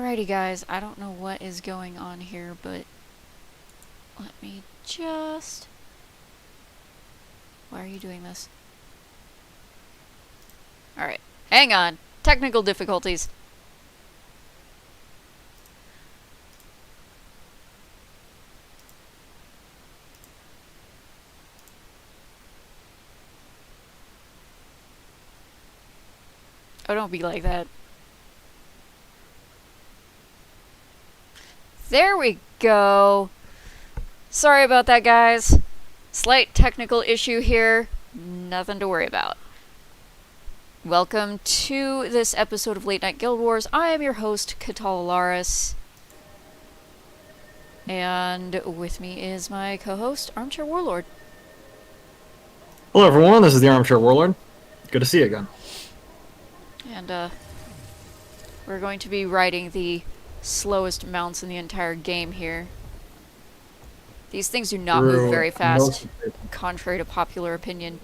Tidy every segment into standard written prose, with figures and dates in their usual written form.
Alrighty guys, I don't know what is going on here, but let me just... Why are you doing this? Alright, hang on. Technical difficulties. Oh, don't be like that. There we go. Sorry about that, guys. Slight technical issue here. Nothing to worry about. Welcome to this episode of Late Night Guild Wars. I am your host, Catalaris. And with me is my co-host, Armchair Warlord. Hello everyone, this is the Armchair Warlord. Good to see you again. And, we're going to be riding the slowest mounts in the entire game here. These things do not move very fast, contrary to popular opinion.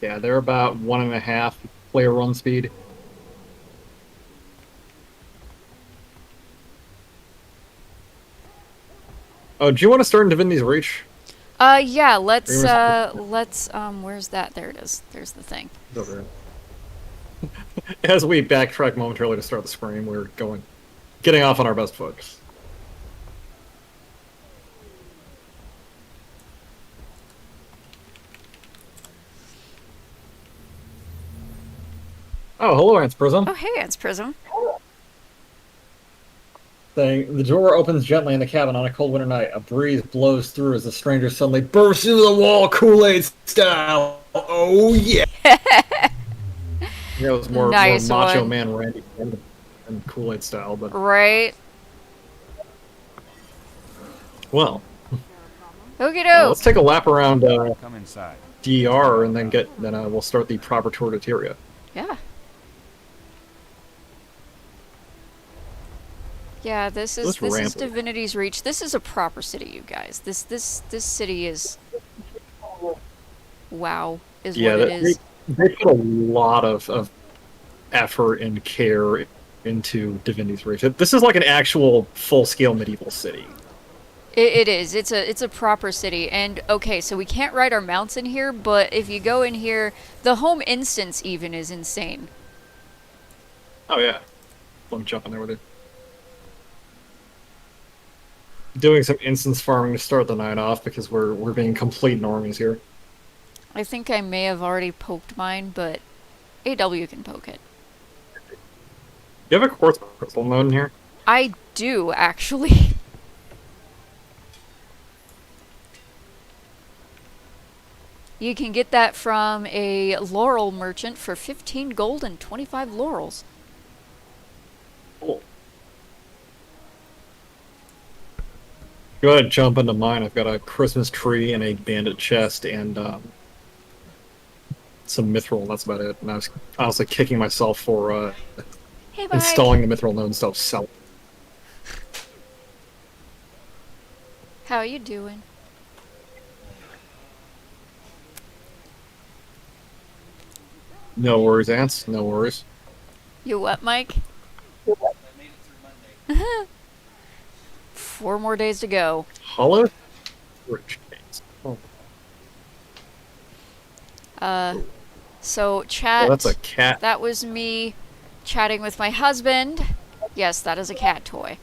Yeah, they're about 1.5 player run speed. Oh, do you want to start in Divinity's Reach? Yeah, let's, where's that? There it is. There's the thing. It's over here. As we backtrack momentarily to start the scream, we're getting off on our best foot. Oh, hello, Ants Prism. Oh, hey, Ants Prism. The door opens gently in the cabin on a cold winter night. A breeze blows through as the stranger suddenly bursts into the wall, Kool-Aid style. Oh, yeah! It was more Macho Man Randy and Kool-Aid style, but... Right. Well. Okie-doke. Let's take a lap around Come inside. DR and then we'll start the proper tour to Tyria. Yeah. Yeah, this is Divinity's Reach. This is a proper city, you guys. This city is... Wow, is what it is. They put a lot of effort and care into Divinity's Reach. This is like an actual full-scale medieval city. It is. It's a proper city. And, okay, so we can't ride our mounts in here, but if you go in here, the home instance even is insane. Oh, yeah. I'm jumping there with you. Doing some instance farming to start the night off because we're being complete normies here. I think I may have already poked mine, but AW can poke it. You have a quartz crystal node in here? I do, actually. You can get that from a laurel merchant for 15 gold and 25 laurels. Cool. Go ahead and jump into mine. I've got a Christmas tree and a bandit chest and some mithril, and that's about it. And I was honestly kicking myself for installing the mithril node instead of selling. How you doing? No worries, Ants. No worries. You what, Mike? 4 more days to go. Hollow? So chat. Oh, that's a cat. That was me chatting with my husband. Yes, that is a cat toy.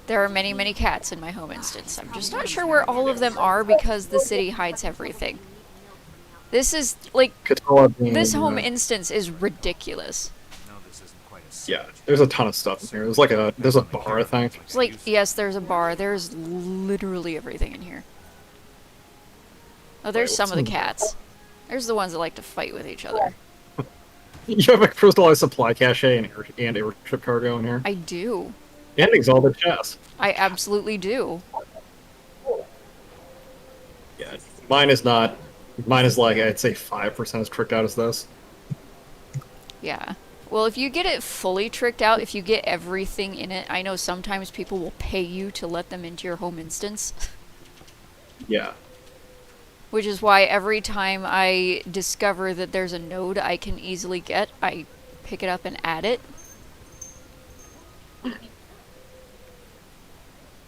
There are many, many cats in my home instance. I'm just not sure where all of them are because the city hides everything. This is, like, this home instance is ridiculous. Yeah, there's a ton of stuff in here. There's a bar, I think. It's like, yes, there's a bar. There's literally everything in here. Oh, there's some of the cats. There's the ones that like to fight with each other. You have a crystallized supply cache and airship cargo in here. I do. And exalted chest. I absolutely do. Yeah, mine is not. Mine is like, I'd say 5% as tricked out as this. Yeah. Well, if you get it fully tricked out, if you get everything in it, I know sometimes people will pay you to let them into your home instance. Yeah. Which is why every time I discover that there's a node I can easily get, I pick it up and add it.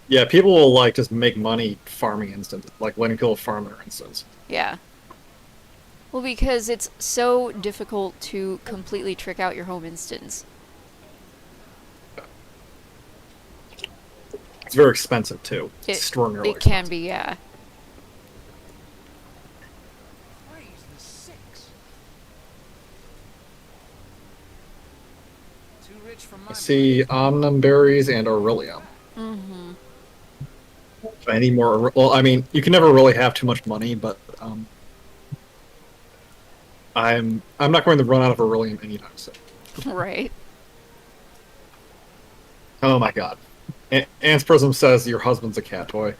Yeah, people will like just make money farming instance, like letting people farm their instance. Yeah. Well, because it's so difficult to completely trick out your home instance. It's very expensive too. Extraordinarily It can expensive. be, yeah. I see omnum berries and aurelium. Mm-hmm. I need more. Well, I mean, you can never really have too much money, but I'm not going to run out of aurelium anytime soon. Right. Oh my god. Ants Prism says your husband's a cat toy.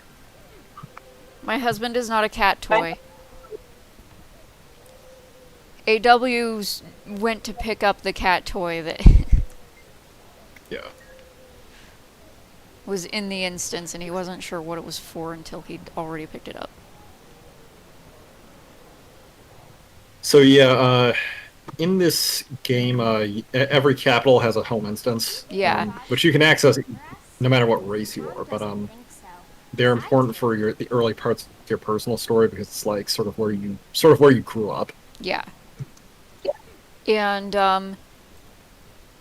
My husband is not a cat toy. AW's went to pick up the cat toy that Yeah. was in the instance, and he wasn't sure what it was for until he'd already picked it up. So yeah, in this game, every capital has a home instance. Yeah. Which you can access no matter what race you are, but they're important for the early parts of your personal story because it's like sort of where you grew up. Yeah. And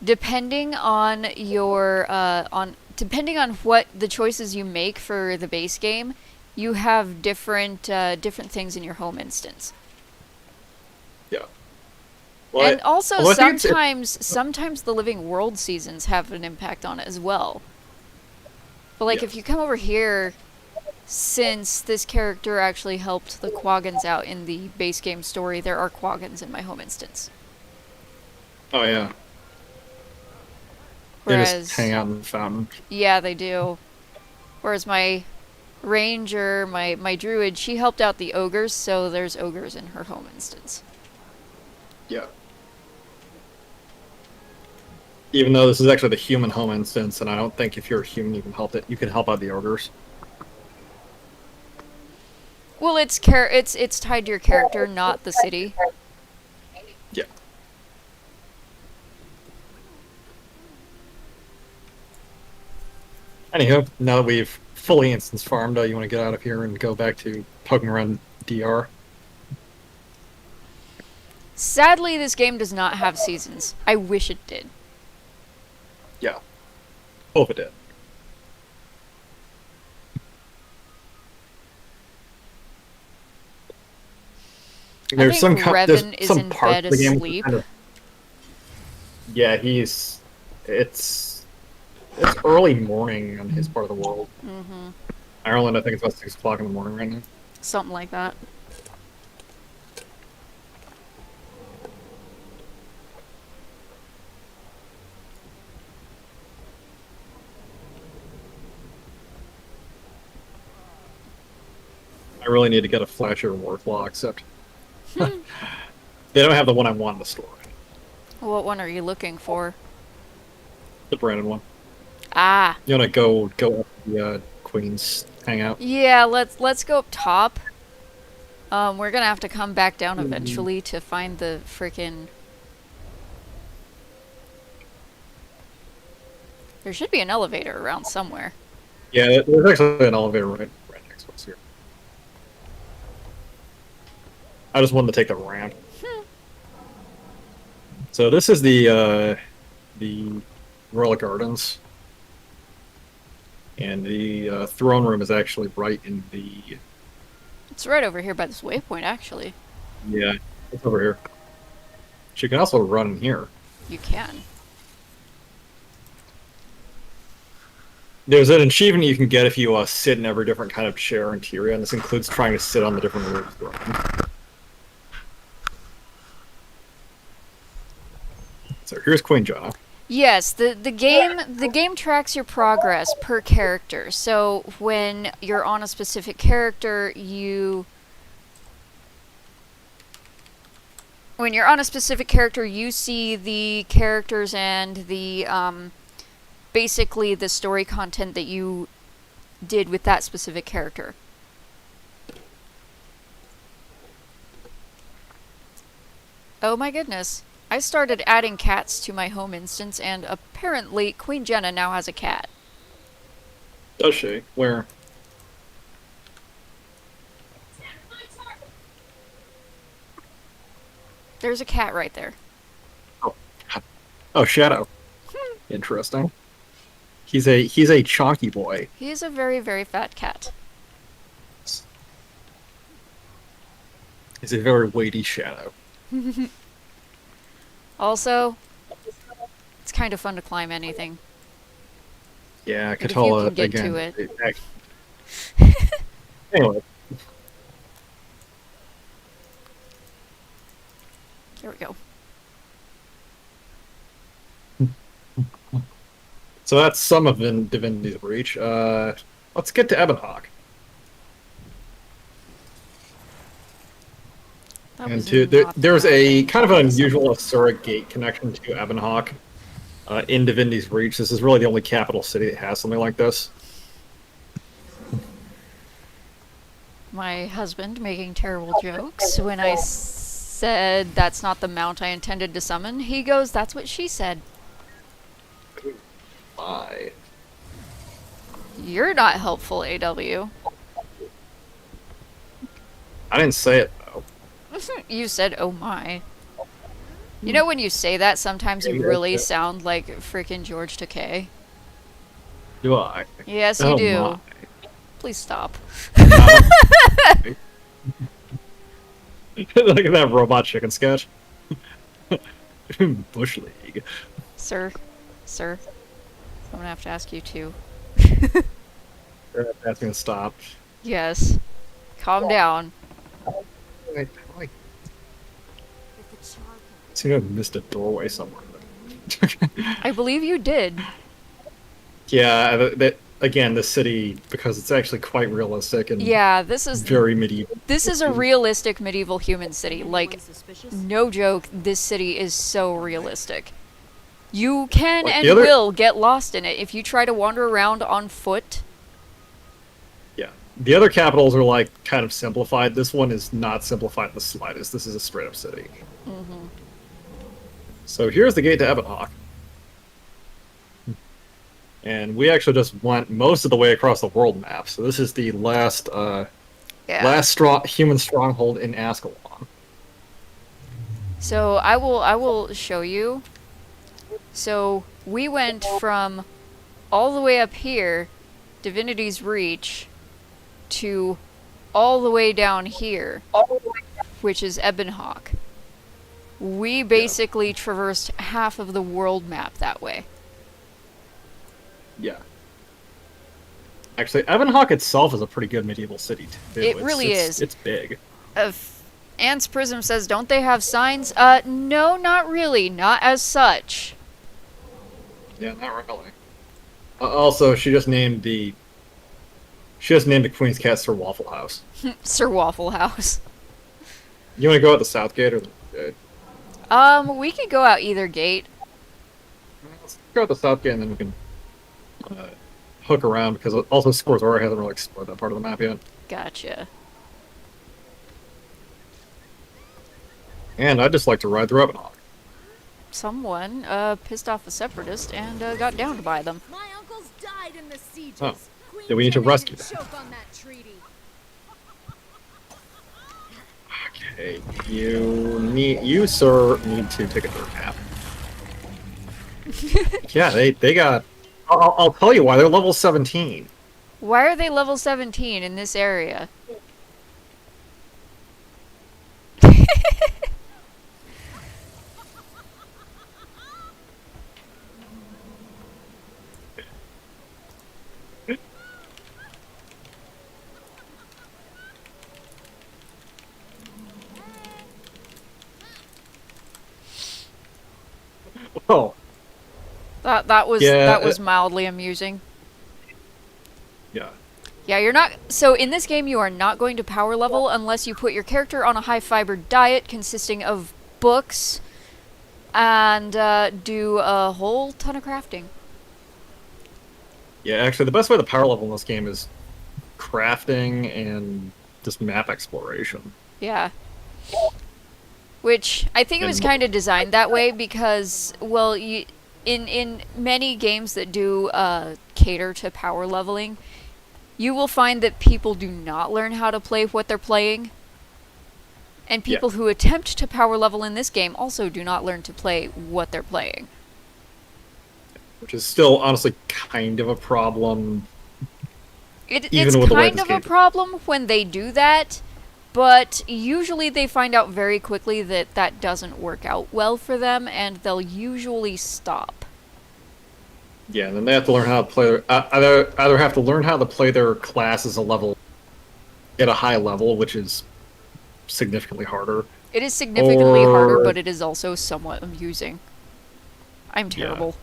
depending on your depending on what the choices you make for the base game, you have different things in your home instance. Yeah. Well, and also well, sometimes the Living World seasons have an impact on it as well. But like if you come over here, since this character actually helped the Quaggins out in the base game story, there are Quaggins in my home instance. Oh yeah. Whereas, they just hang out in the fountain. Yeah, they do. Whereas my ranger, my druid, she helped out the ogres, so there's ogres in her home instance. Yeah. Even though this is actually the human home instance, and I don't think if you're a human you can help out the ogres. Well, it's tied to your character, not the city. Yeah. Anywho, now that we've fully instance farmed, you want to get out of here and go back to poking around DR? Sadly, this game does not have seasons. I wish it did. Yeah. Hope it did. There's some Revan is in bed asleep. Yeah, it's early morning on his part of the world. Mm-hmm. Ireland, I think it's about 6 o'clock in the morning right now. Something like that. I really need to get a flasher warclaw, except they don't have the one I want in the store. What one are you looking for? The branded one. Ah. You want to go up to the Queen's hangout? Yeah, let's go up top. We're gonna have to come back down eventually to find the frickin'... There should be an elevator around somewhere. Yeah, there's actually an elevator right next to us here. I just wanted to take the ramp. So this is the Royal Gardens. And the throne room is actually right in the... It's right over here by this waypoint, actually. Yeah, it's over here. She can also run in here. You can. There's an achievement you can get if you sit in every different kind of chair in Tyria, and this includes trying to sit on the different roofs. So here's Queen Jonah. Yes, the game tracks your progress per character. So when you're on a specific character, you see the characters and the basically the story content that you did with that specific character. Oh my goodness. I started adding cats to my home instance, and apparently Queen Jenna now has a cat. Does she? Where? There's a cat right there. Oh, Shadow. Interesting. He's a chonky boy. He is a very, very fat cat. He's a very weighty shadow. Also, it's kind of fun to climb anything. Yeah, If you Katola can get again. to it. Anyway, There we go. so that's some of Divinity's Breach. Let's get to Ebonhawk. And there's a kind of an unusual Asura gate connection to Ebonhawk in Divinity's Breach. This is really the only capital city that has something like this. My husband making terrible jokes. When I said that's not the mount I intended to summon, he goes, "That's what she said." Why? You're not helpful, AW. I didn't say it, though. You said, "Oh my." You know when you say that, sometimes you really sound like freaking George Takei. Do I? Yes, you Oh do. my. Please stop. Look at that robot chicken sketch. Bush League. Sir, I'm gonna have to ask you to. That's gonna stop. Yes. Calm down. I seem to have missed a doorway somewhere. I believe you did. Yeah, again, the city, because it's actually quite realistic and Yeah, this is very medieval. This is a realistic medieval human city. Like, no joke, this city is so realistic. You can and will get lost in it if you try to wander around on foot. Yeah. The other capitals are, like, kind of simplified. This one is not simplified in the slightest. This is a straight-up city. Mm-hmm. So here's the gate to Ebonhawk. And we actually just went most of the way across the world map. So this is the last human stronghold in Ascalon. So I will show you. So we went from all the way up here, Divinity's Reach, to all the way down here, which is Ebonhawk. We basically traversed half of the world map that way. Yeah. Actually, Ebonhawk itself is a pretty good medieval city, too. It really is. It's big. Ant's Prism says, don't they have signs? No, not really. Not as such. Yeah, not really. Also, she just named the Queen's Cat Sir Waffle House. Sir Waffle House. You want to go out the south gate or the gate? We could go out either gate. Let's go out the south gate and then we can hook around, because also Scorzora hasn't really explored that part of the map yet. Gotcha. And I'd just like to ride through Ebonhawk. Someone pissed off a separatist and got downed by them. My uncles died in the sieges. Oh. Yeah, we need to rescue them. Okay, you sir need to take a dirt nap. Yeah, they got. I'll tell you why they're level 17. Why are they level 17 in this area? Oh. That was mildly amusing. Yeah. Yeah, you're not... So, in this game, you are not going to power level unless you put your character on a high-fiber diet consisting of books and do a whole ton of crafting. Yeah, actually, the best way to power level in this game is crafting and just map exploration. Yeah. Which I think it was And- kind of designed that way because, well, in many games that do cater to power leveling, you will find that people do not learn how to play what they're playing. And people who attempt to power level in this game also do not learn to play what they're playing. Which is still, honestly, kind of a problem. It's Even with the way kind this of a game- problem when they do that, but usually they find out very quickly that that doesn't work out well for them, and they'll usually stop. Yeah, and then they have to learn how to play. Either have to learn how to play their class as a level at a high level, which is significantly harder. It is significantly harder, Or- but it is also somewhat amusing. I'm terrible.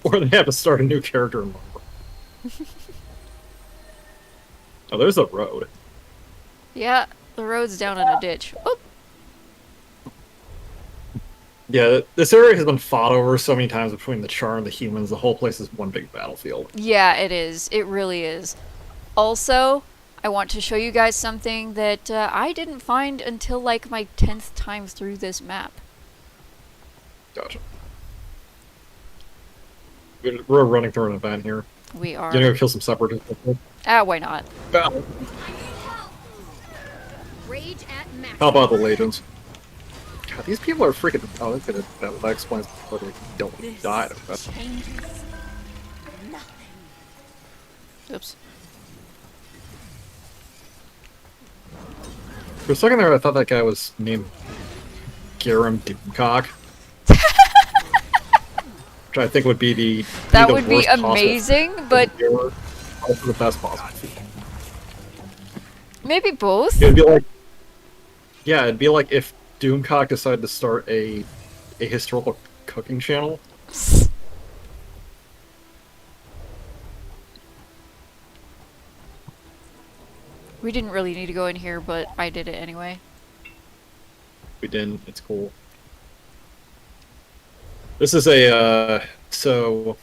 Or they have to start a new character in level. Oh, there's a road. Yeah, the road's down in a ditch. Oh, Yeah, this area has been fought over so many times between the Char and the humans. The whole place is one big battlefield. yeah, it is. It really is. Also, I want to show you guys something that I didn't find until like my 10th time through this map. Gotcha. We're running through an event here. We are. You gonna go kill some separatists? Why not? Rage at max. How about the legions? God, these people are freaking. Oh, that explains why they don't die. Oops. For a second there, I thought that guy was named Garam Doomcock. Which I think would be That the would be worst possible amazing, but Or also the best possible. maybe both. It'd be like, yeah, it'd be like if Doomcock decided to start a historical cooking channel. We didn't really need to go in here, but I did it anyway. We didn't. It's cool. This is a so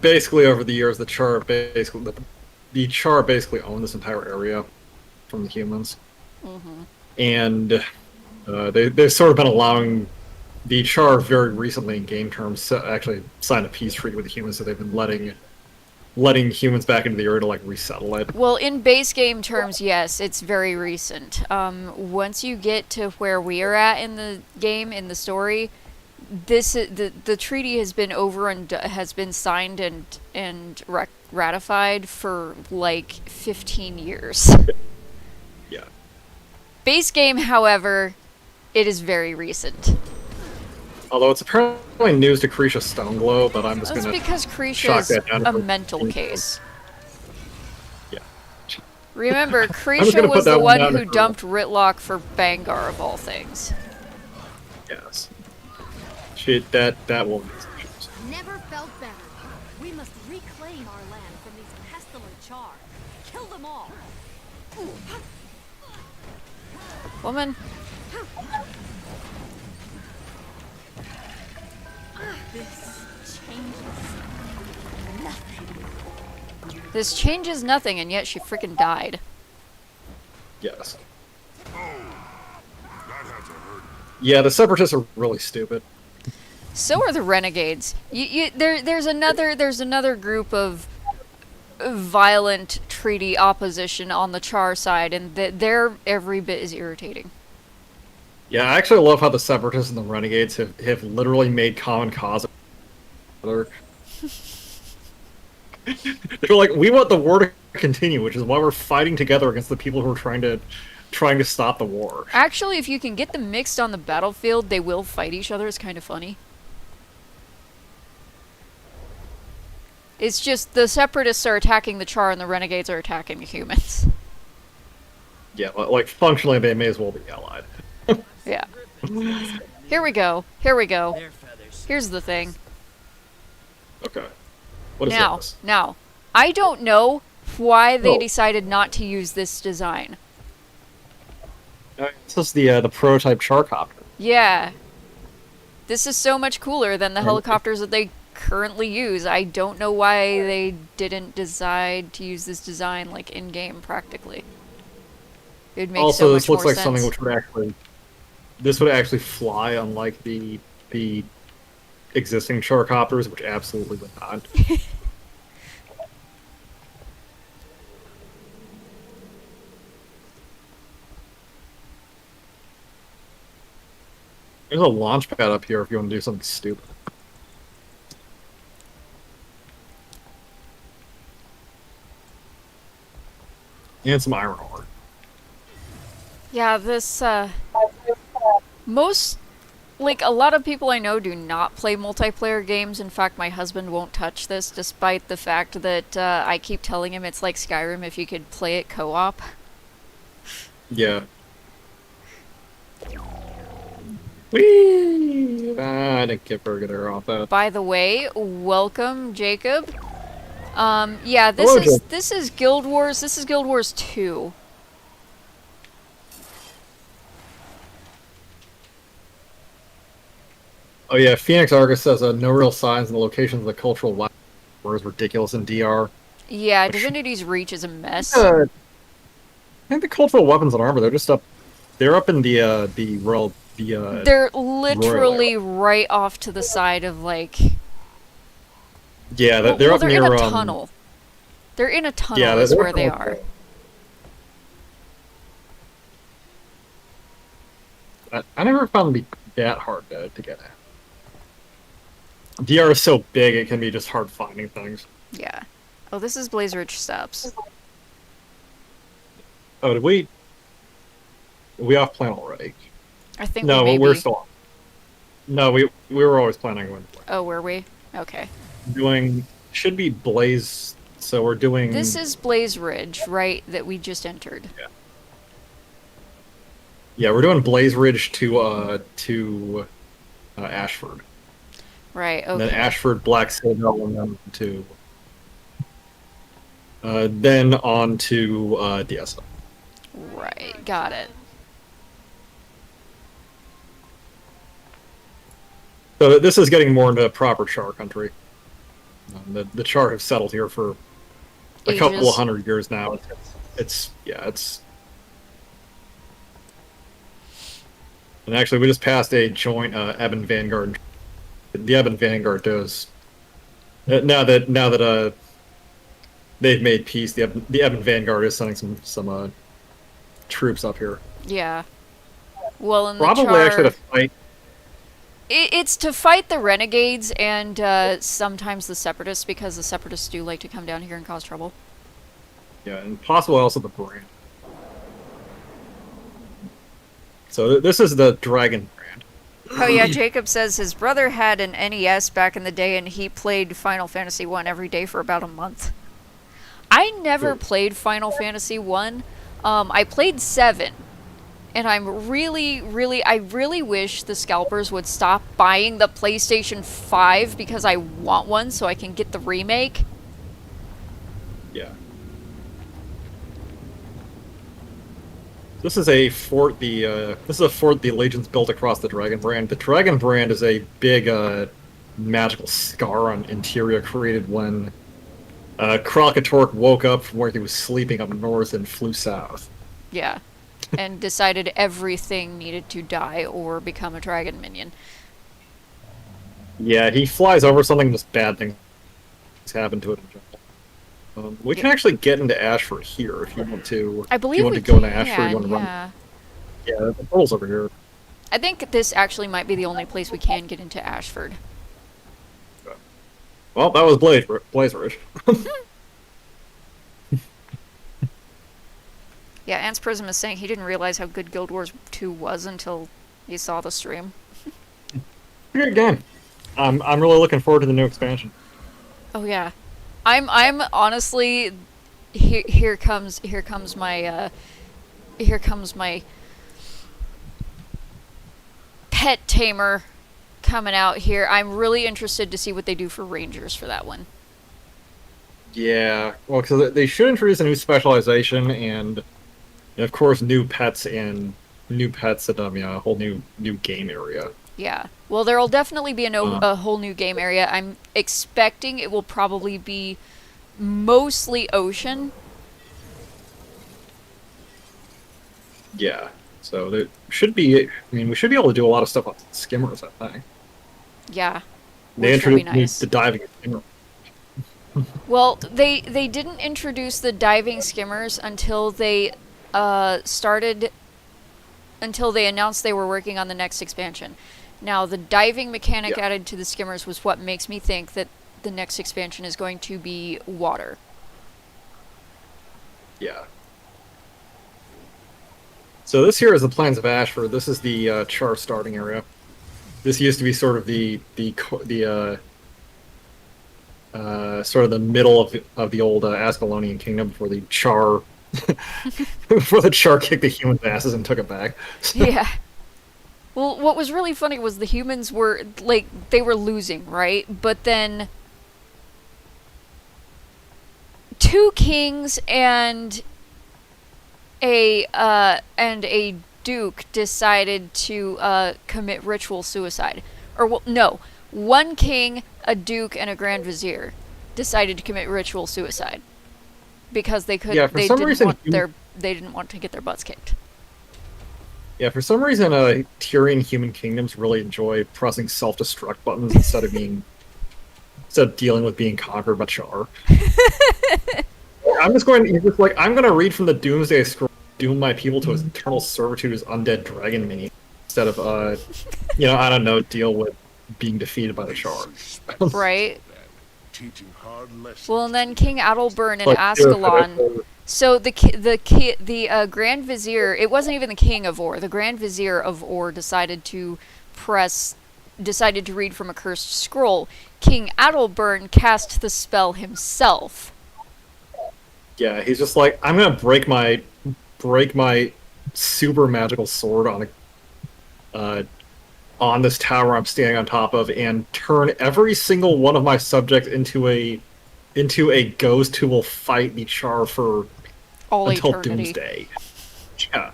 basically over the years the Char basically owned this entire area from the humans, and they've sort of been allowing the Char very recently in game terms to actually sign a peace treaty with the humans, so they've been letting humans back into the area to like resettle it. Well, in base game terms, yes, it's very recent. Once you get to where we are at in the game, in the story, the treaty has been over and has been signed and ratified for like 15 years. Yeah. Base game, however, it is very recent. Although it's apparently news to Krisha Stoneglow, but I'm just That's gonna because shock Krisha is that down a for- mental case. Yeah. Remember, gonna Krisha put was that the one one down who for- dumped Ritlock for Bangar of all things. Yes. Shit, that will. Never felt better. We must reclaim our land from these pestilent char. Kill them all. Woman, this changes nothing, and yet she freaking died. Yes. Yeah, the separatists are really stupid. So are the renegades. There's another group of violent treaty opposition on the Char side, and they're every bit as irritating. Yeah, I actually love how the separatists and the renegades have literally made common cause. They're like, we want the war to continue, which is why we're fighting together against the people who are trying to stop the war. Actually, if you can get them mixed on the battlefield, they will fight each other. It's kind of funny. It's just the separatists are attacking the Char and the renegades are attacking the humans. Yeah, like functionally they may as well be allied. Yeah. Here we go. Here we go. Here's the thing. Okay. What is Now, this? I don't know why they Oh. decided not to use this design. This is the prototype Charcopter. Yeah. This is so much cooler than the helicopters that they currently use. I don't know why they didn't decide to use this design like in-game practically. It'd make Also, so this much looks more like sense. something which would actually... This would actually fly, unlike the existing charcopters, which absolutely would not. There's a launch pad up here if you want to do something stupid. And some iron ore. Yeah, this, most, like, a lot of people I know do not play multiplayer games. In fact, my husband won't touch this, despite the fact that, I keep telling him it's like Skyrim if you could play it co-op. Yeah. Whee! I didn't get very good air off that. By the way, welcome, Jacob. Yeah, Hello, this is Guild Wars. This is Guild Wars 2. Oh yeah, Phoenix Argus says no real signs in the locations of the cultural wars ridiculous in DR. Yeah, Divinity's Reach is a mess. I think the cultural weapons and armor, they're just up. They're up in the royal. They're literally right off to the side of, like... Yeah, they're up they're near... in a tunnel. They're in a tunnel, yeah, is where they are. I never found them to be that hard to get at. DR is so big, it can be just hard finding things. Yeah. Oh, this is Blaze Ridge Steps. Oh, did we... Are we off plan already? I think No, we may we're be. still on. No, we were always planning on Oh, were we? Okay. doing... Should be Blaze... So we're doing... This is Blaze Ridge, right, that we just entered. Yeah. Yeah, we're doing Blaze Ridge to Ashford. Right, okay. And then Ashford, Black Citadel, and then to... then on to DSO. Right, got it. So this is getting more into proper Char country. The Char have settled here for a couple of 100 years now. It's. And actually, we just passed a joint Ebon Vanguard. The Ebon Vanguard does. Now that they've made peace, the Ebon Vanguard is sending some troops up here. Yeah. Well, in the Probably Char... actually to fight. It's to fight the Renegades and sometimes the Separatists, because the Separatists do like to come down here and cause trouble. Yeah, and possibly also the brand. So this is the Dragon brand. Oh yeah, Jacob says his brother had an NES back in the day and he played Final Fantasy 1 every day for about a month. I never played Final Fantasy 1. I played 7. And I really wish the scalpers would stop buying the PlayStation 5 because I want one so I can get the remake. Yeah. This is a fort. This is a fort the Legions built across the Dragon brand. The Dragon brand is a big magical scar on Tyria created when Kralkatork woke up from where he was sleeping up north and flew south. Yeah. And decided everything needed to die or become a dragon minion. Yeah, he flies over something, just bad things happen to it in general. We can actually get into Ashford here if you want to. I believe if you want we to go into can, Ashford, you want to run. Yeah, the portal's over here. I think this actually might be the only place we can get into Ashford. Well, that was Blaze Ridge. Yeah, Ants Prism is saying he didn't realize how good Guild Wars 2 was until he saw the stream. Good game. I'm really looking forward to the new expansion. Oh yeah, I'm honestly here comes my pet tamer coming out here. I'm really interested to see what they do for Rangers for that one. Yeah, well, because they should introduce a new specialization and of course new pets at a whole new game area. Yeah. Well, there'll definitely be a whole new game area. I'm expecting it will probably be mostly ocean. Yeah. So there should be. I mean, we should be able to do a lot of stuff on skimmers. I think Yeah, they which will be introduced nice. the diving skimmer. Well, they didn't introduce the diving skimmers until they started until they announced they were working on the next expansion. Now, the diving mechanic Yeah. added to the skimmers was what makes me think that the next expansion is going to be water. Yeah. So this here is the Plains of Ashford. This is the char starting area. This used to be sort of the sort of the middle of the old Ascalonian kingdom before the char before the char kicked the humans' asses and took it back. Yeah. Well, what was really funny was the humans were, like, they were losing, right? But then two kings and a duke decided to commit ritual suicide. Or, well, no. One king, a duke, and a grand vizier decided to commit ritual suicide. Because they could, Yeah, for some reason, they didn't want to get their butts kicked. Yeah, for some reason, Tyrian human kingdoms really enjoy pressing self-destruct buttons instead of dealing with being conquered by Char. I'm going to read from the Doomsday Scroll, doom my people to eternal servitude as undead dragon minions instead of I don't know, deal with being defeated by the Char. Right. Well, and then King Adalbern and Ascalon. So the Grand Vizier, it wasn't even the King of Or. The Grand Vizier of Or decided to read from a cursed scroll. King Adalbern cast the spell himself. Yeah, he's just like, I'm gonna break my super magical sword on this tower I'm standing on top of and turn every single one of my subjects into a ghost who will fight the Char for all until eternity. Doomsday. Yeah.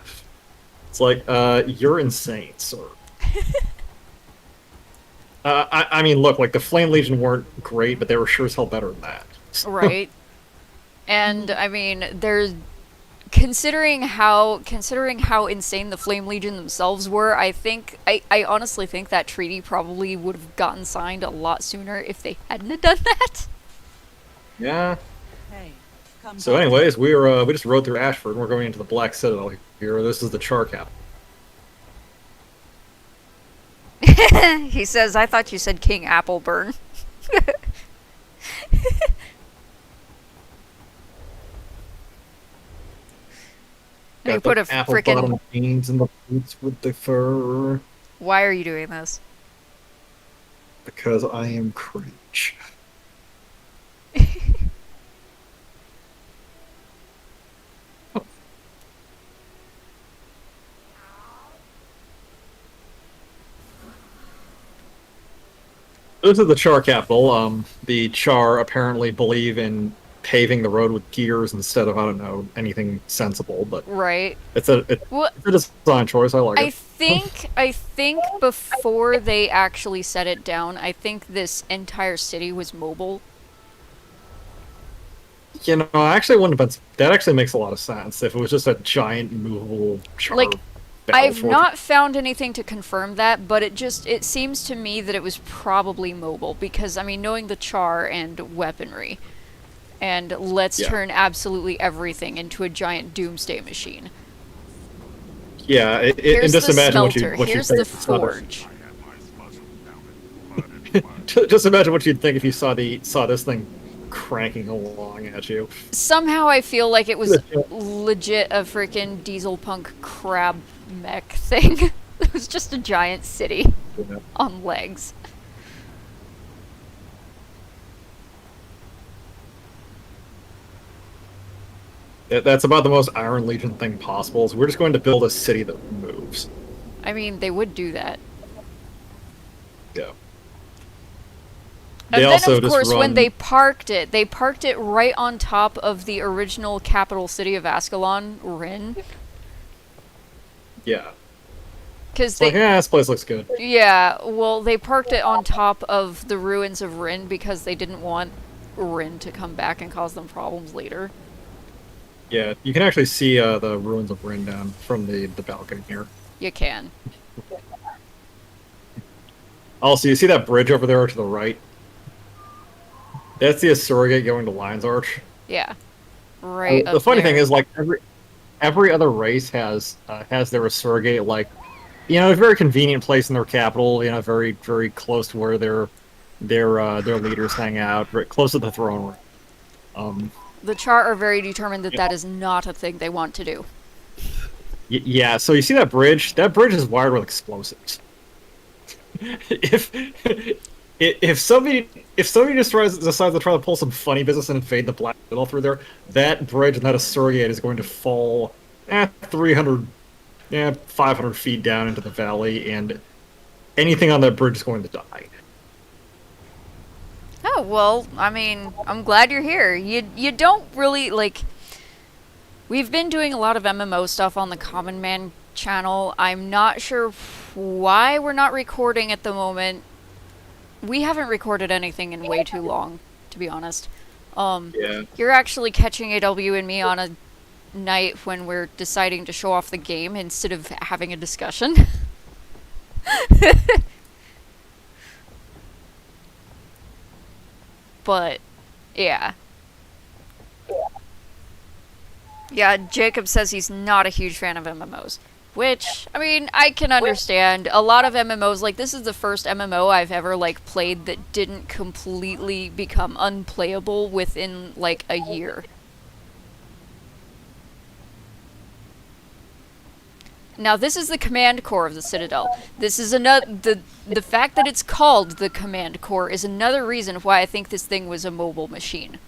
It's like, you're insane, sir. I mean, look, like, the Flame Legion weren't great, but they were sure as hell better than that. Right. And, I mean, there's... Considering how insane the Flame Legion themselves were, I honestly think that treaty probably would have gotten signed a lot sooner if they hadn't have done that. Yeah. So anyways, we just rode through Ashford and we're going into the Black Citadel here. This is the Char cap. He says, I thought you said King Appleburn. They put a frickin' jeans and the boots with the fur. Why are you doing this? Because I am cringe. This is the Char capital. The Char apparently believe in paving the road with gears instead of, I don't know, anything sensible, but right. It's a design choice. I like it. I think before they actually set it down, I think this entire city was mobile. You know, I actually wouldn't have been. That actually makes a lot of sense if it was just a giant movable Char. Like, I've not found anything to confirm that, but it seems to me that it was probably mobile because, I mean, knowing the Char and weaponry. And let's turn absolutely everything into a giant doomsday machine. Yeah, and just imagine what you Here's the forge. Just imagine what you'd think if you saw this thing cranking along at you. Somehow I feel like it was legit a freaking diesel punk crab mech thing. It was just a giant city on legs. That's about the most Iron Legion thing possible. Is we're just going to build a city that moves. I mean, they would do that. Yeah. And then, of course, when they parked it right on top of the original capital city of Ascalon, Rin. Yeah. Because this place looks good. Yeah, well, they parked it on top of the ruins of Rin because they didn't want Rin to come back and cause them problems later. Yeah, you can actually see the ruins of Rindown from the balcony here. You can. Also, you see that bridge over there to the right? That's the Asurgate going to Lion's Arch. Yeah. Right up The funny there. thing is, like, every other race has their Asurgate, like, you know, a very convenient place in their capital, you know, very, very close to where their leaders hang out, very close to the throne room. The Char are very determined that that is not a thing they want to do. Yeah, so you see that bridge? That bridge is wired with explosives. if somebody just decides to try to pull some funny business and invade the Black Middle through there, that bridge and that Asurgate is going to fall 300, 500 feet down into the valley, and anything on that bridge is going to die. Oh, well, I mean, I'm glad you're here. You don't really, like... We've been doing a lot of MMO stuff on the Common Man channel. I'm not sure why we're not recording at the moment. We haven't recorded anything in way too long, to be honest. Yeah. You're actually catching AW and me on a night when we're deciding to show off the game instead of having a discussion. But, yeah. Yeah, Jacob says he's not a huge fan of MMOs. Which, I mean, I can understand. A lot of MMOs, like, this is the first MMO I've ever, like, played that didn't completely become unplayable within, like, a year. Now, this is the command core of the Citadel. This is another... The fact that it's called the command core is another reason why I think this thing was a mobile machine.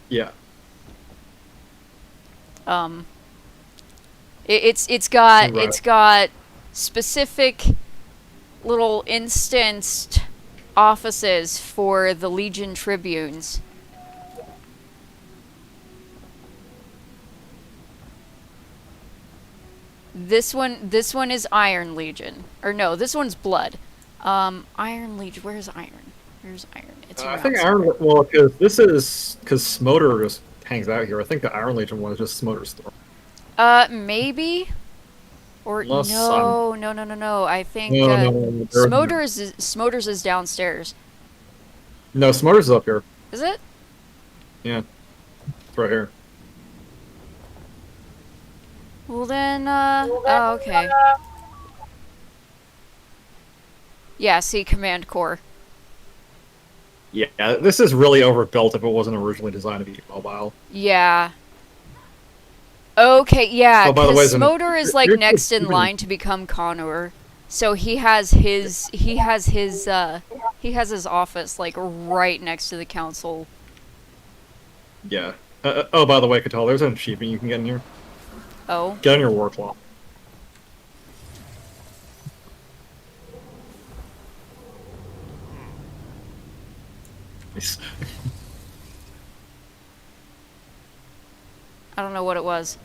Yeah. It's got specific little instanced offices for the Legion Tribunes. This one is Iron Legion. Or no, this one's Blood. Iron Legion, where's Iron? Where's Iron? It's I think Iron, well, because Smoder just hangs out here. I think the Iron Legion one is just Smoder's throne. Maybe? Or Unless no. I think Smoder's is downstairs. No, Smoder's is up here. Is it? Yeah. It's right here. Well then, oh, okay. Yeah, see, Command Core. Yeah, this is really overbuilt if it wasn't originally designed to be mobile. Yeah. Okay, yeah, Oh, by the way, because Smoder is, like, next in line to become Conor. So he has his office, like, right next to the council. Yeah. Oh, by the way, Catal, there's an achievement you can get in here. Oh. Get on your war claw. Nice. I don't know what it was.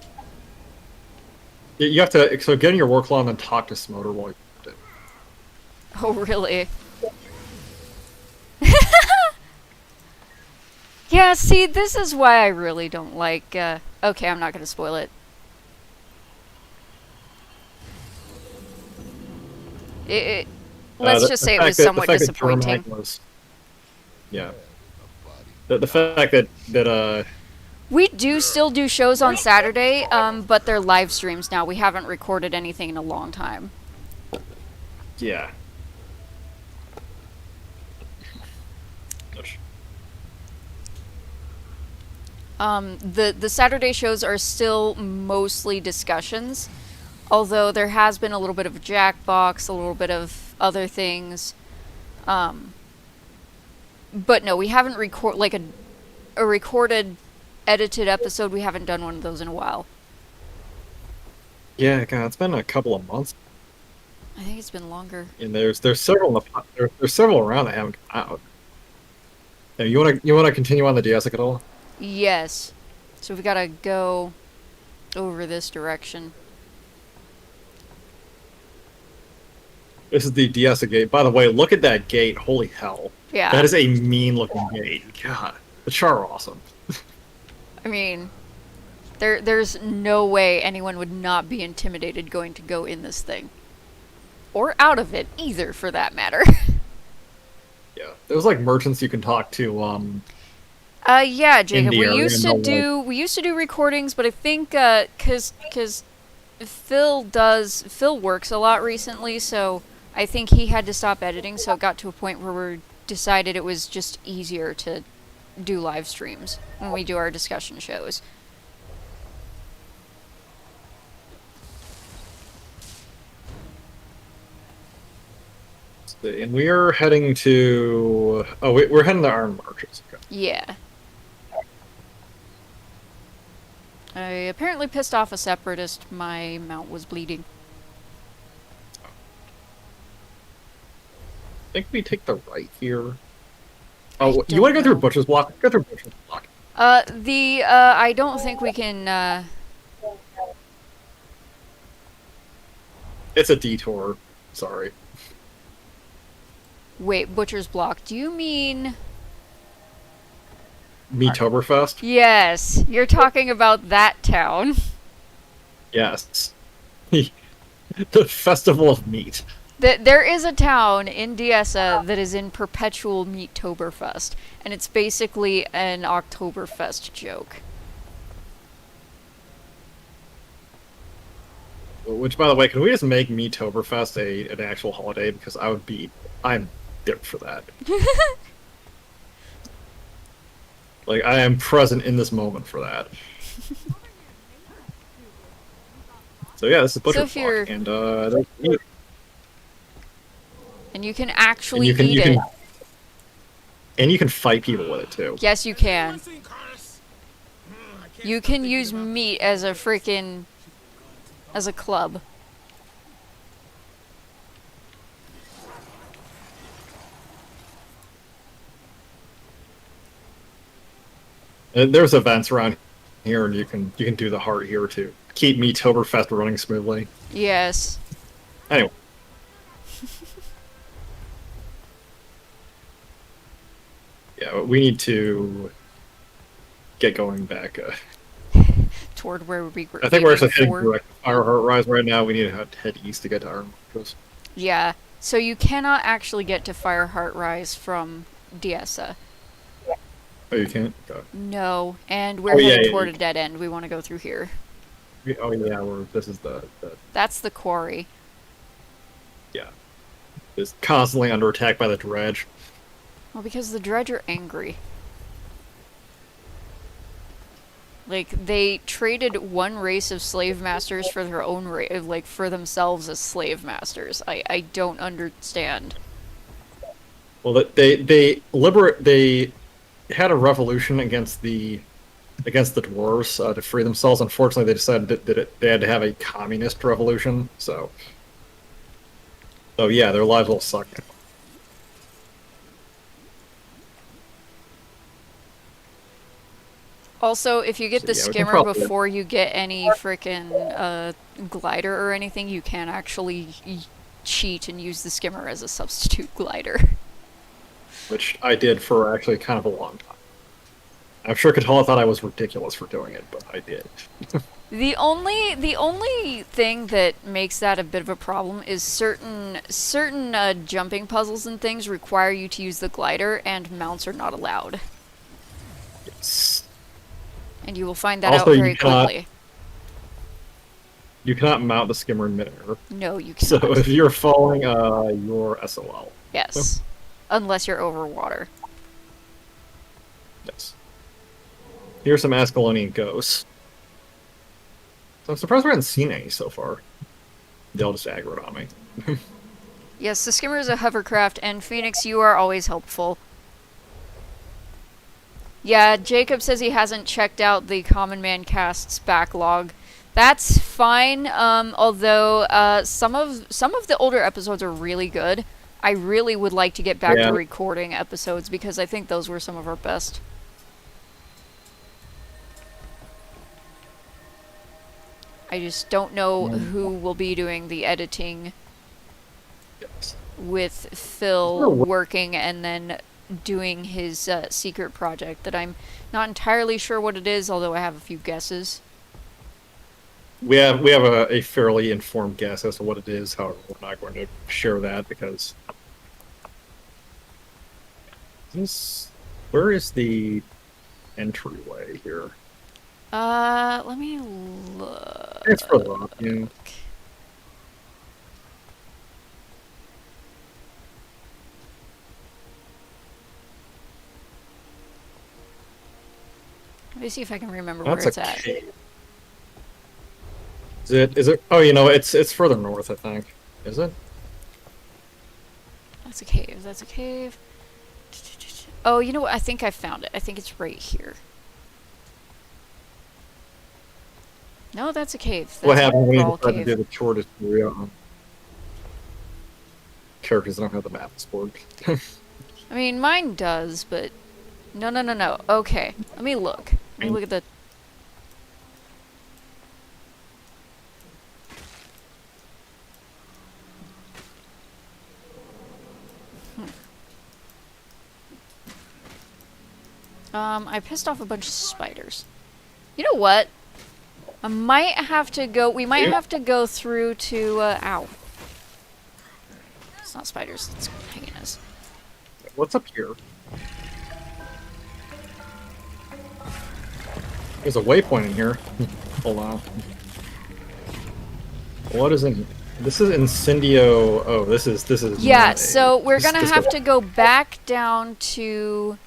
You have to, so get in your war claw and then talk to Smoder while you do it. Oh, really? Yeah, see, this is why I really don't like, okay, I'm not gonna spoil it. Let's just say it was somewhat disappointing. Yeah. The fact that we do still do shows on Saturday, but they're live streams now. We haven't recorded anything in a long time. Yeah. The Saturday shows are still mostly discussions, although there has been a little bit of a Jackbox, a little bit of other things. But no, we haven't a recorded, edited episode. We haven't done one of those in a while. Yeah, God, it's been a couple of months. I think it's been longer. And there's several there's several around that haven't come out. Yeah, you wanna continue on the DS at all? Yes. So we gotta go over this direction. This is the DS gate. By the way, look at that gate. Holy hell. Yeah. That is a mean looking gate. God. The Char are awesome. I mean, There's no way anyone would not be intimidated going to go in this thing. Or out of it, either, for that matter. Yeah, there's like merchants you can talk to. Yeah, Jacob. We used to do recordings, but I think cause Phil works a lot recently, so I think he had to stop editing. So it got to a point where we decided it was just easier to do live streams when we do our discussion shows. And we are heading to. Oh, we're heading to Marshes. Okay. Yeah. I apparently pissed off a separatist. My mount was bleeding. I think we take the right here. Oh, you want to go through Butcher's Block? Go through Butcher's Block. I don't think we can, It's a detour. Sorry. Wait, Butcher's Block. Do you mean... Meatoberfest? Yes, you're talking about that town. Yes. The Festival of Meat. There is a town in Diessa that is in perpetual Meattoberfest, and it's basically an Oktoberfest joke. Which, by the way, can we just make Meatoberfest an actual holiday? Because I'm there for that. Like, I am present in this moment for that. So yeah, this is Butcher's Block, and and you can actually eat it. And you can fight people with it too. Yes, you can. You can use meat as a club. There's events around here, and you can do the heart here to keep Meatoberfest running smoothly. Yes. Anyway. Yeah, we need to get going back. Toward where we were. I think we're actually heading direct to Fireheart Rise right now. We need to head east to get to Armchair. Yeah, so you cannot actually get to Fireheart Rise from Diessa. Oh, you can't? Go. No, and we're heading toward a dead end. We want to go through here. Oh yeah, this is the... That's the quarry. Yeah. It's constantly under attack by the dredge. Well, because the dredge are angry. Like, they traded one race of slave masters for their own race, like, for themselves as slave masters. I don't understand. Well, they had a revolution against the dwarves to free themselves. Unfortunately, they decided that they had to have a communist revolution. So yeah, their lives will suck now. Also, if you get the skimmer before you get any frickin' glider or anything, you can actually cheat and use the skimmer as a substitute glider. Which I did for actually kind of a long time. I'm sure Katala thought I was ridiculous for doing it, but I did. The only thing that makes that a bit of a problem is certain jumping puzzles and things require you to use the glider, and mounts are not allowed. Yes. And you will find that out very quickly. You cannot mount the skimmer in midair. No, you cannot. So if you're falling, you're SOL. Yes. So. Unless you're over water. Yes. Here's some Ascalonian ghosts. So I'm surprised we haven't seen any so far. They'll just aggroed on me. Yes, the skimmer is a hovercraft, and Phoenix, you are always helpful. Yeah, Jacob says he hasn't checked out the Common Man Cast's backlog. That's fine, although some of the older episodes are really good. I really would like to get back to recording episodes, because I think those were some of our best. I just don't know who will be doing the editing with Phil working and then doing his secret project that I'm not entirely sure what it is, although I have a few guesses. we have a fairly informed guess as to what it is. However, we're not going to share that because where is the entryway here? Let me look. It's further up, yeah. Let me see if I can remember where it's at. Cave. Is it? Oh, you know, it's further north, I think. Is it? That's a cave. That's a cave. Oh, you know what? I think I found it. I think it's right here. No, that's a cave. That's What happened when you Brawl decided to Cave. do the tour to Tyria? Characters don't have the map explored. I mean, mine does, but no, no, no, no. Okay, let me look. Let me look at the. I pissed off a bunch of spiders. You know what? I might have to go. We might have to go through to. Ow. It's not spiders. It's hyenas. What's up here? There's a waypoint in here. Hold on. What is in? This is Incendio. Oh, this is. Yeah. not So we're this- gonna this have goes- to go back down to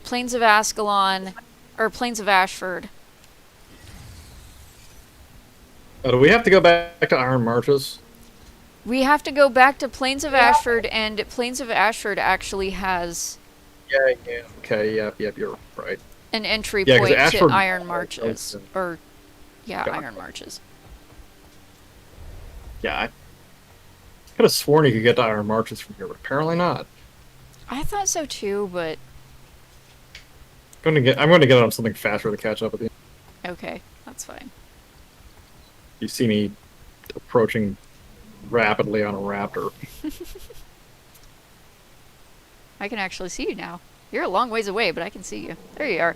Plains of Ascalon or Plains of Ashford. Oh, do we have to go back to Iron Marshes? We have to go back to Plains of Ashford, and Plains of Ashford actually has Yeah. Okay. Yep. You're right. an entry Yeah, 'cause point Ashford- to Iron Marches, Okay. or yeah, Got it. Iron Marches. Yeah. I could have sworn you could get to Iron Marshes from here, but apparently not. I thought so too, but I'm going to get on something faster to catch up with you. okay, that's fine. You see me approaching rapidly on a raptor. I can actually see you now. You're a long ways away, but I can see you. There you are.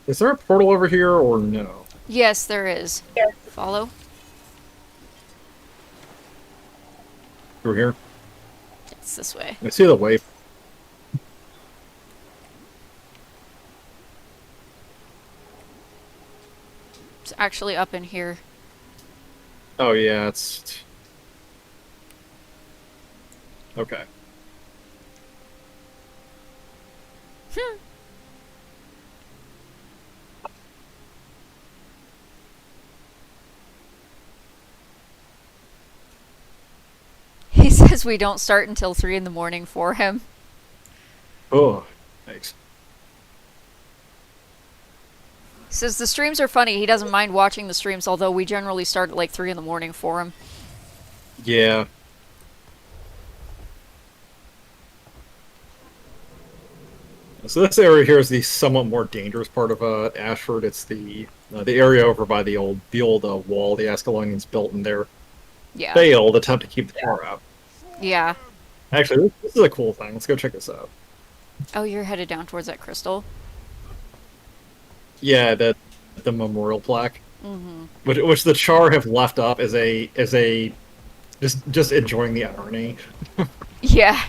Is there a portal over here or no? Yes, there is. Follow. Through here? It's this way. I see the wave. It's actually up in here. Oh yeah, it's okay. He says we don't start until 3 in the morning for him. Oh, thanks. He says the streams are funny. He doesn't mind watching the streams, although we generally start at like 3 in the morning for him. Yeah. So this area here is the somewhat more dangerous part of Ashford. It's the area over by the old wall the Ascalonians built in their Yeah. failed attempt to keep the tar out. Yeah. Actually, this is a cool thing. Let's go check this out. Oh, you're headed down towards that crystal? Yeah, the memorial plaque, Mm-hmm. which the Char have left up as a just enjoying the irony. Yeah.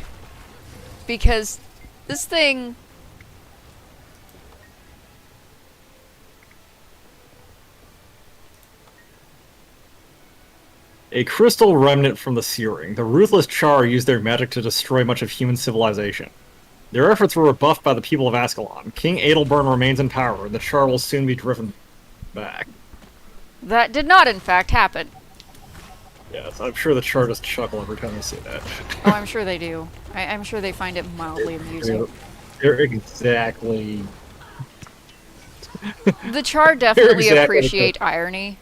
Because this thing... A crystal remnant from the Searing. The ruthless Char used their magic to destroy much of human civilization. Their efforts were rebuffed by the people of Ascalon. King Adelburn remains in power, and the Char will soon be driven back. That did not, in fact, happen. Yes, I'm sure the Char just chuckle every time they say that. Oh, I'm sure they do. I'm sure they find it mildly amusing. They're exactly... The Char definitely exactly appreciate irony.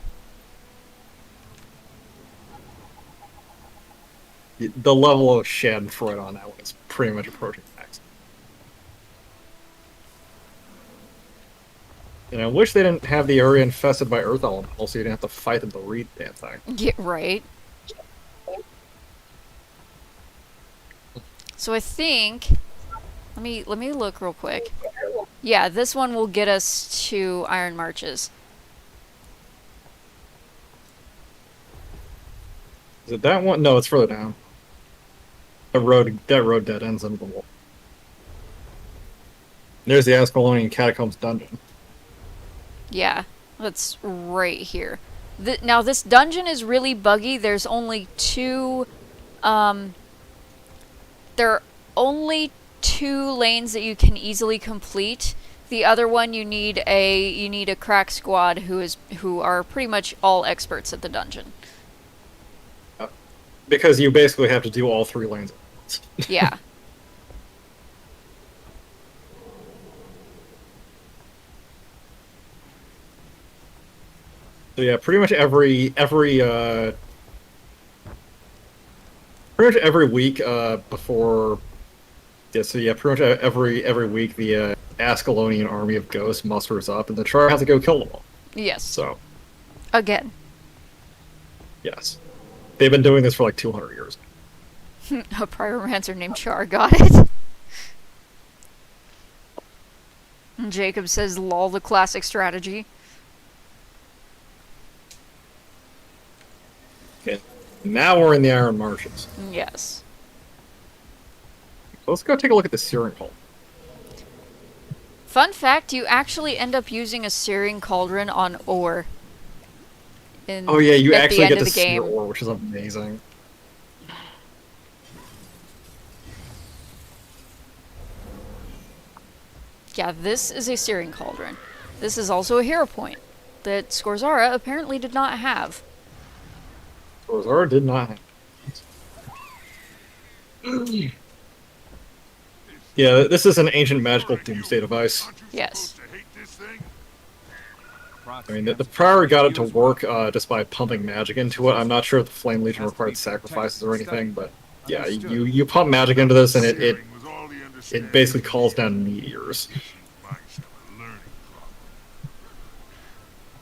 The level of schadenfreude on that one is pretty much approaching max. And I wish they didn't have the area infested by earth elementals, so you didn't have to fight them to read the damn thing. Yeah, right. So I think, let me look real quick. Yeah, this one will get us to Iron Marches. Is it that one? No, it's further down. That road dead ends into the wall. There's the Ascalonian Catacombs dungeon. Yeah, that's right here. Now this dungeon is really buggy. There's only two, there are only 2 lanes that you can easily complete. The other one you need a crack squad who are pretty much all experts at the dungeon. Because you basically have to do all 3 lanes at once. Yeah. So yeah, pretty much every week before. Yeah, so yeah, pretty much every week the Ascalonian army of ghosts musters up, and the Char has to go kill them all. Yes. So. Again. Yes. They've been doing this for like 200 years. A pyromancer named Char got it. Jacob says, lol, the classic strategy. Okay. Now we're in the Iron Marshes. Yes. Let's go take a look at the Syrian Cauldron. Fun fact, you actually end up using a Syrian Cauldron on ore. Oh yeah, you actually get to see game. ore, which is amazing. Yeah, this is a Syrian Cauldron. This is also a hero point that Scorzara apparently did not have. Scorzara did not have. Yeah, this is an ancient magical doomsday device. Yes. I mean, the Priory got it to work just by pumping magic into it. I'm not sure if the Flame Legion required sacrifices or anything, but yeah, you pump magic into this and it basically calls down meteors.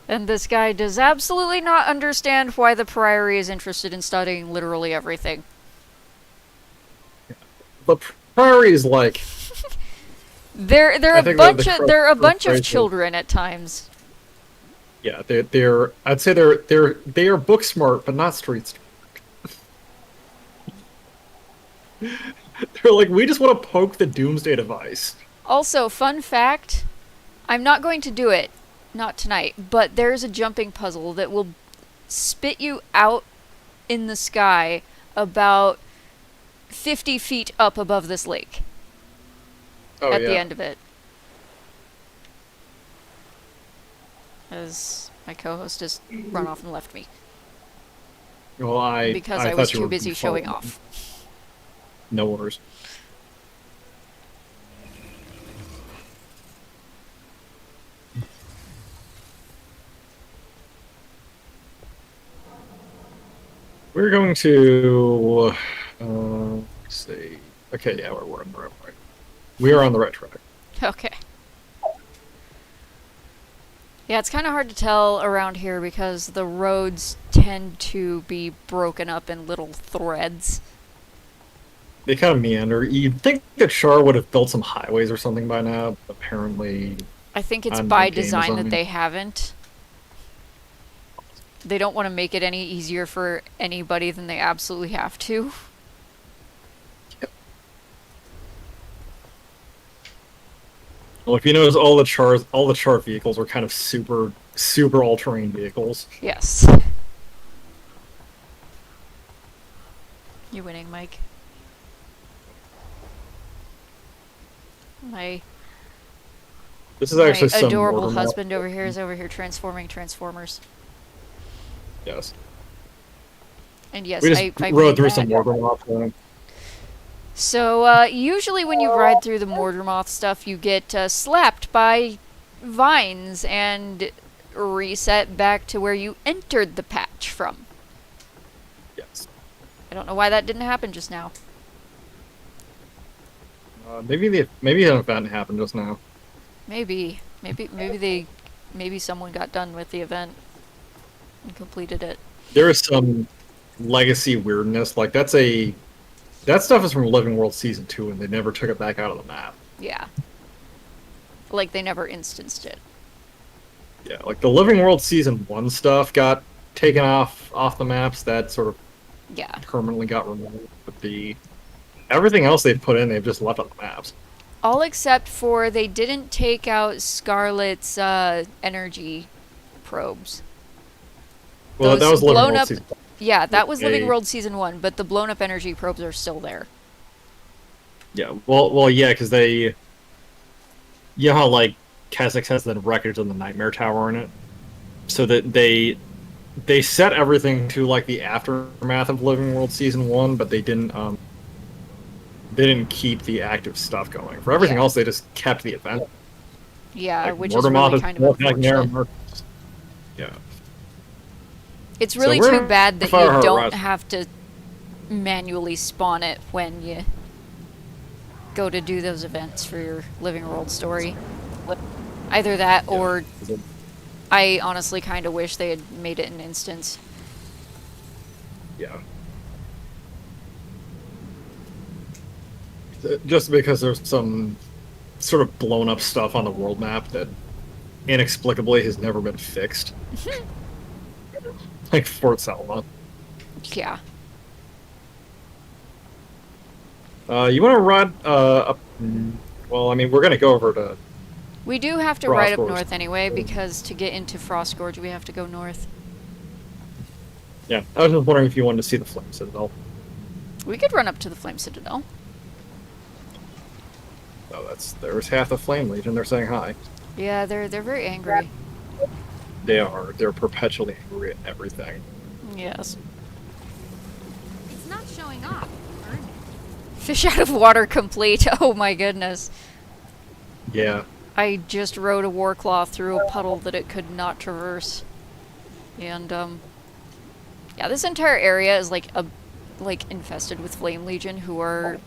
And this guy does absolutely not understand why the Priory is interested in studying literally everything. The Priory is like they're a bunch of children at times. Yeah, I'd say they are book smart, but not street smart. They're like, we just want to poke the doomsday device. Also, fun fact, I'm not going to do it, not tonight, but there's a jumping puzzle that will spit you out in the sky about 50 feet up above this lake. At the end of it. As my co-host has run off and left me. Well, because I was too busy showing off. No orders. We're going to let's see. Okay, yeah, we're on the right way. We are on the right track. Okay. Yeah, it's kind of hard to tell around here because the roads tend to be broken up in little threads. They kind of meander. You'd think that Char would have built some highways or something by now, but apparently... I think it's by design that they haven't. They don't want to make it any easier for anybody than they absolutely have to. Yep. Well, if you notice, all the Char vehicles are kind of super all-terrain vehicles. Yes. You winning, Mike? This is actually my some adorable husband over here is over here transforming Transformers. Yes. And yes, we just I rode through that. some Morgomoth. So, usually when you ride through the Morgomoth stuff, you get slapped by vines and reset back to where you entered the patch from. Yes. I don't know why that didn't happen just now. Maybe an event happened just now. Maybe they maybe someone got done with the event and completed it. There is some legacy weirdness. Like, that stuff is from Living World Season 2, and they never took it back out of the map. Yeah. Like, they never instanced it. Yeah, like the Living World Season 1 stuff got taken off the maps. That sort of permanently got removed. But everything else they've put in, they've just left on the maps. All except for they didn't take out Scarlet's energy probes. Well, that was Living World Season 1. Yeah, that was Living World Season 1, but the blown up energy probes are still there. Yeah, well, yeah, because they... You know how, like, Kha'Zix has the records in the Nightmare Tower in it? So that they set everything to, like, the aftermath of Living World Season 1, but they didn't keep the active stuff going. For everything else, they just kept the event. Yeah, like, which is really kind of unfortunate. Yeah. It's really too bad that you don't have to manually spawn it when you go to do those events for your Living World story. Either that, or I honestly kind of wish they had made it an instance. Yeah. Just because there's some sort of blown up stuff on the world map that inexplicably has never been fixed. Like Fort Selma. Yeah. You want to ride up... Well, I mean, we're going to go over to... We do have to ride up north anyway, because to get into Frostgorge, we have to go north. Yeah, I was just wondering if you wanted to see the Flame Citadel. We could run up to the Flame Citadel. Oh, there's half the Flame Legion. They're saying hi. Yeah, they're very angry. They are. They're perpetually angry at everything. Yes. It's not showing off. Earn it. Fish out of water complete. Oh my goodness. Yeah. I just rode a Warclaw through a puddle that it could not traverse. And, yeah, this entire area is like infested with Flame Legion, who are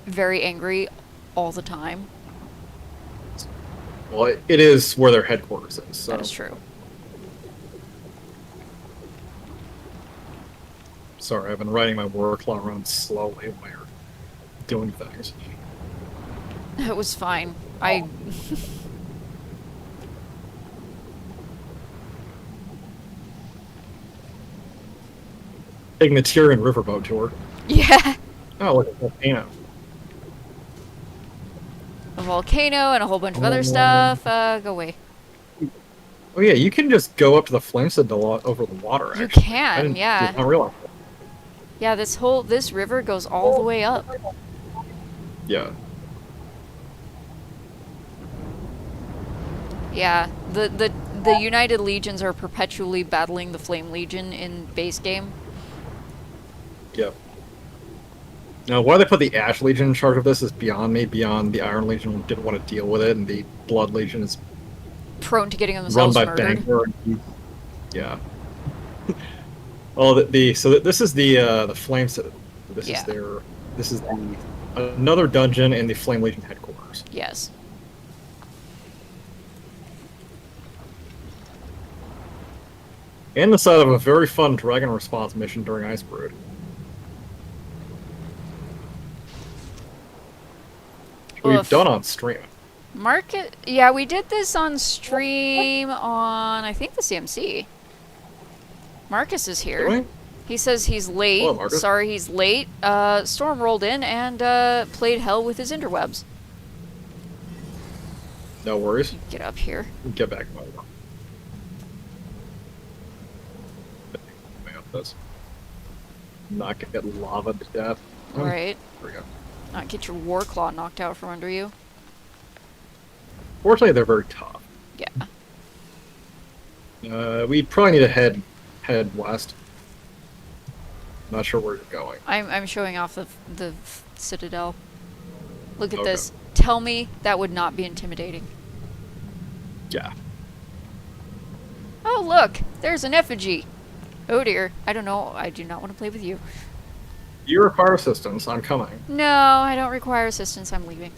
very angry all the time. Well, it is where their headquarters is. So. That is true. Sorry, I've been riding my Warclaw around slowly while you're doing things. It was fine. Taking the Tyrian riverboat tour. Yeah. Oh, look at the volcano. A volcano and a whole bunch of other stuff. Go away. Oh yeah, you can just go up to the Flame Citadel over the water, actually. You can, yeah. I didn't realize that. Yeah, this river goes all the way up. Yeah. Yeah, the United Legions are perpetually battling the Flame Legion in base game. Yep. Now, why they put the Ash Legion in charge of this is beyond me. Beyond the Iron Legion didn't want to deal with it, and the Blood Legion is prone to getting themselves run by murdered. Banker. Yeah. So this is the Flame Citadel. This is another dungeon in the Flame Legion headquarters. Yes. And the side of a very fun Dragon Response mission during Icebrood. We've done on stream. Yeah, we did this on stream on, I think, the CMC. Marcus is here. Really? He says he's late. Hello, Marcus. Sorry he's late. Storm rolled in and played hell with his interwebs. No worries. Get up here. Get back. This. Not get lava to death. Right. There we go. Not get your Warclaw knocked out from under you. Fortunately, they're very tough. Yeah. We probably need to head west. Not sure where you're going. I'm showing off the Citadel. Look at this. Tell me that would not be intimidating. Yeah. Oh, look! There's an effigy! Oh dear. I don't know. I do not want to play with you. You require assistance. I'm coming. No, I don't require assistance. I'm leaving.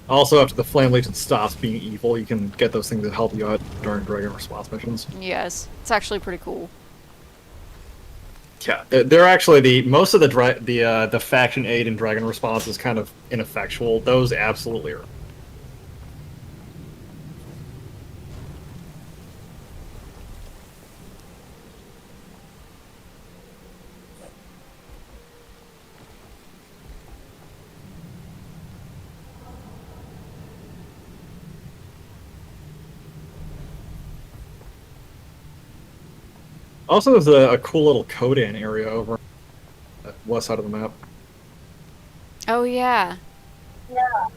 Also, after the Flame Legion stops being evil, you can get those things that help you out during Dragon response missions. Yes, it's actually pretty cool. Yeah, they're actually most of the faction aid in Dragon response is kind of ineffectual. Those absolutely are. Also, there's a cool little Kodan area over on the west side of the map. Oh, yeah. I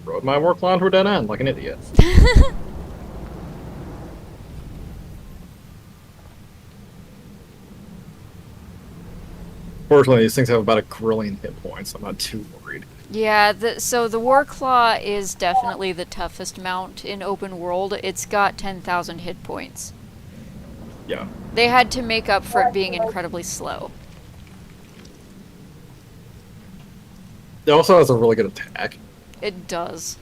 rode my work line to a dead end like an idiot. Fortunately, these things have about 1 grillion hit points, so I'm not too worried. Yeah, so the Warclaw is definitely the toughest mount in open world. It's got 10,000 hit points. Yeah. They had to make up for it being incredibly slow. It also has a really good attack. It does.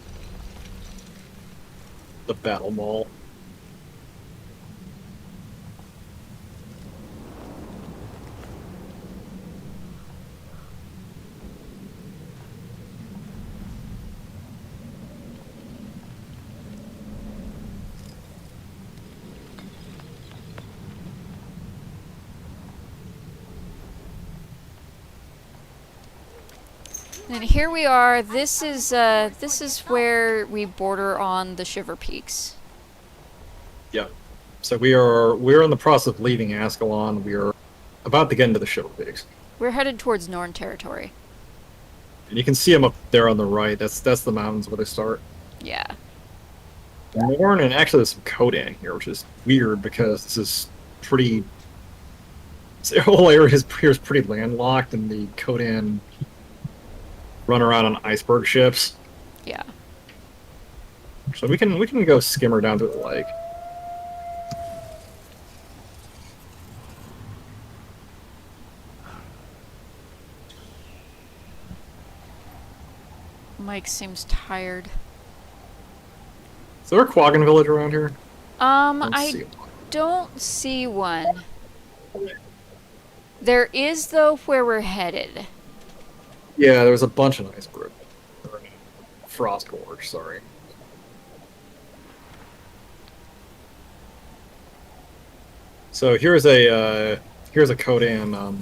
The Battle Maul. And here we are. This is where we border on the Shiver Peaks. Yeah. So we're in the process of leaving Ascalon. We are about to get into the Shiver Peaks. We're headed towards Norn territory. And you can see them up there on the right. That's the mountains where they start. Yeah. Norn, and actually there's some Kodan here, which is weird because this is pretty. The whole area here is pretty landlocked, and the Kodan run around on iceberg ships. Yeah. So we can go skimmer down to the lake. Mike seems tired. Is there a Quaggan village around here? I don't see one. There is, though, where we're headed. Yeah, there's a bunch of iceberg. Frost Gorge, sorry. So here's a Kodan.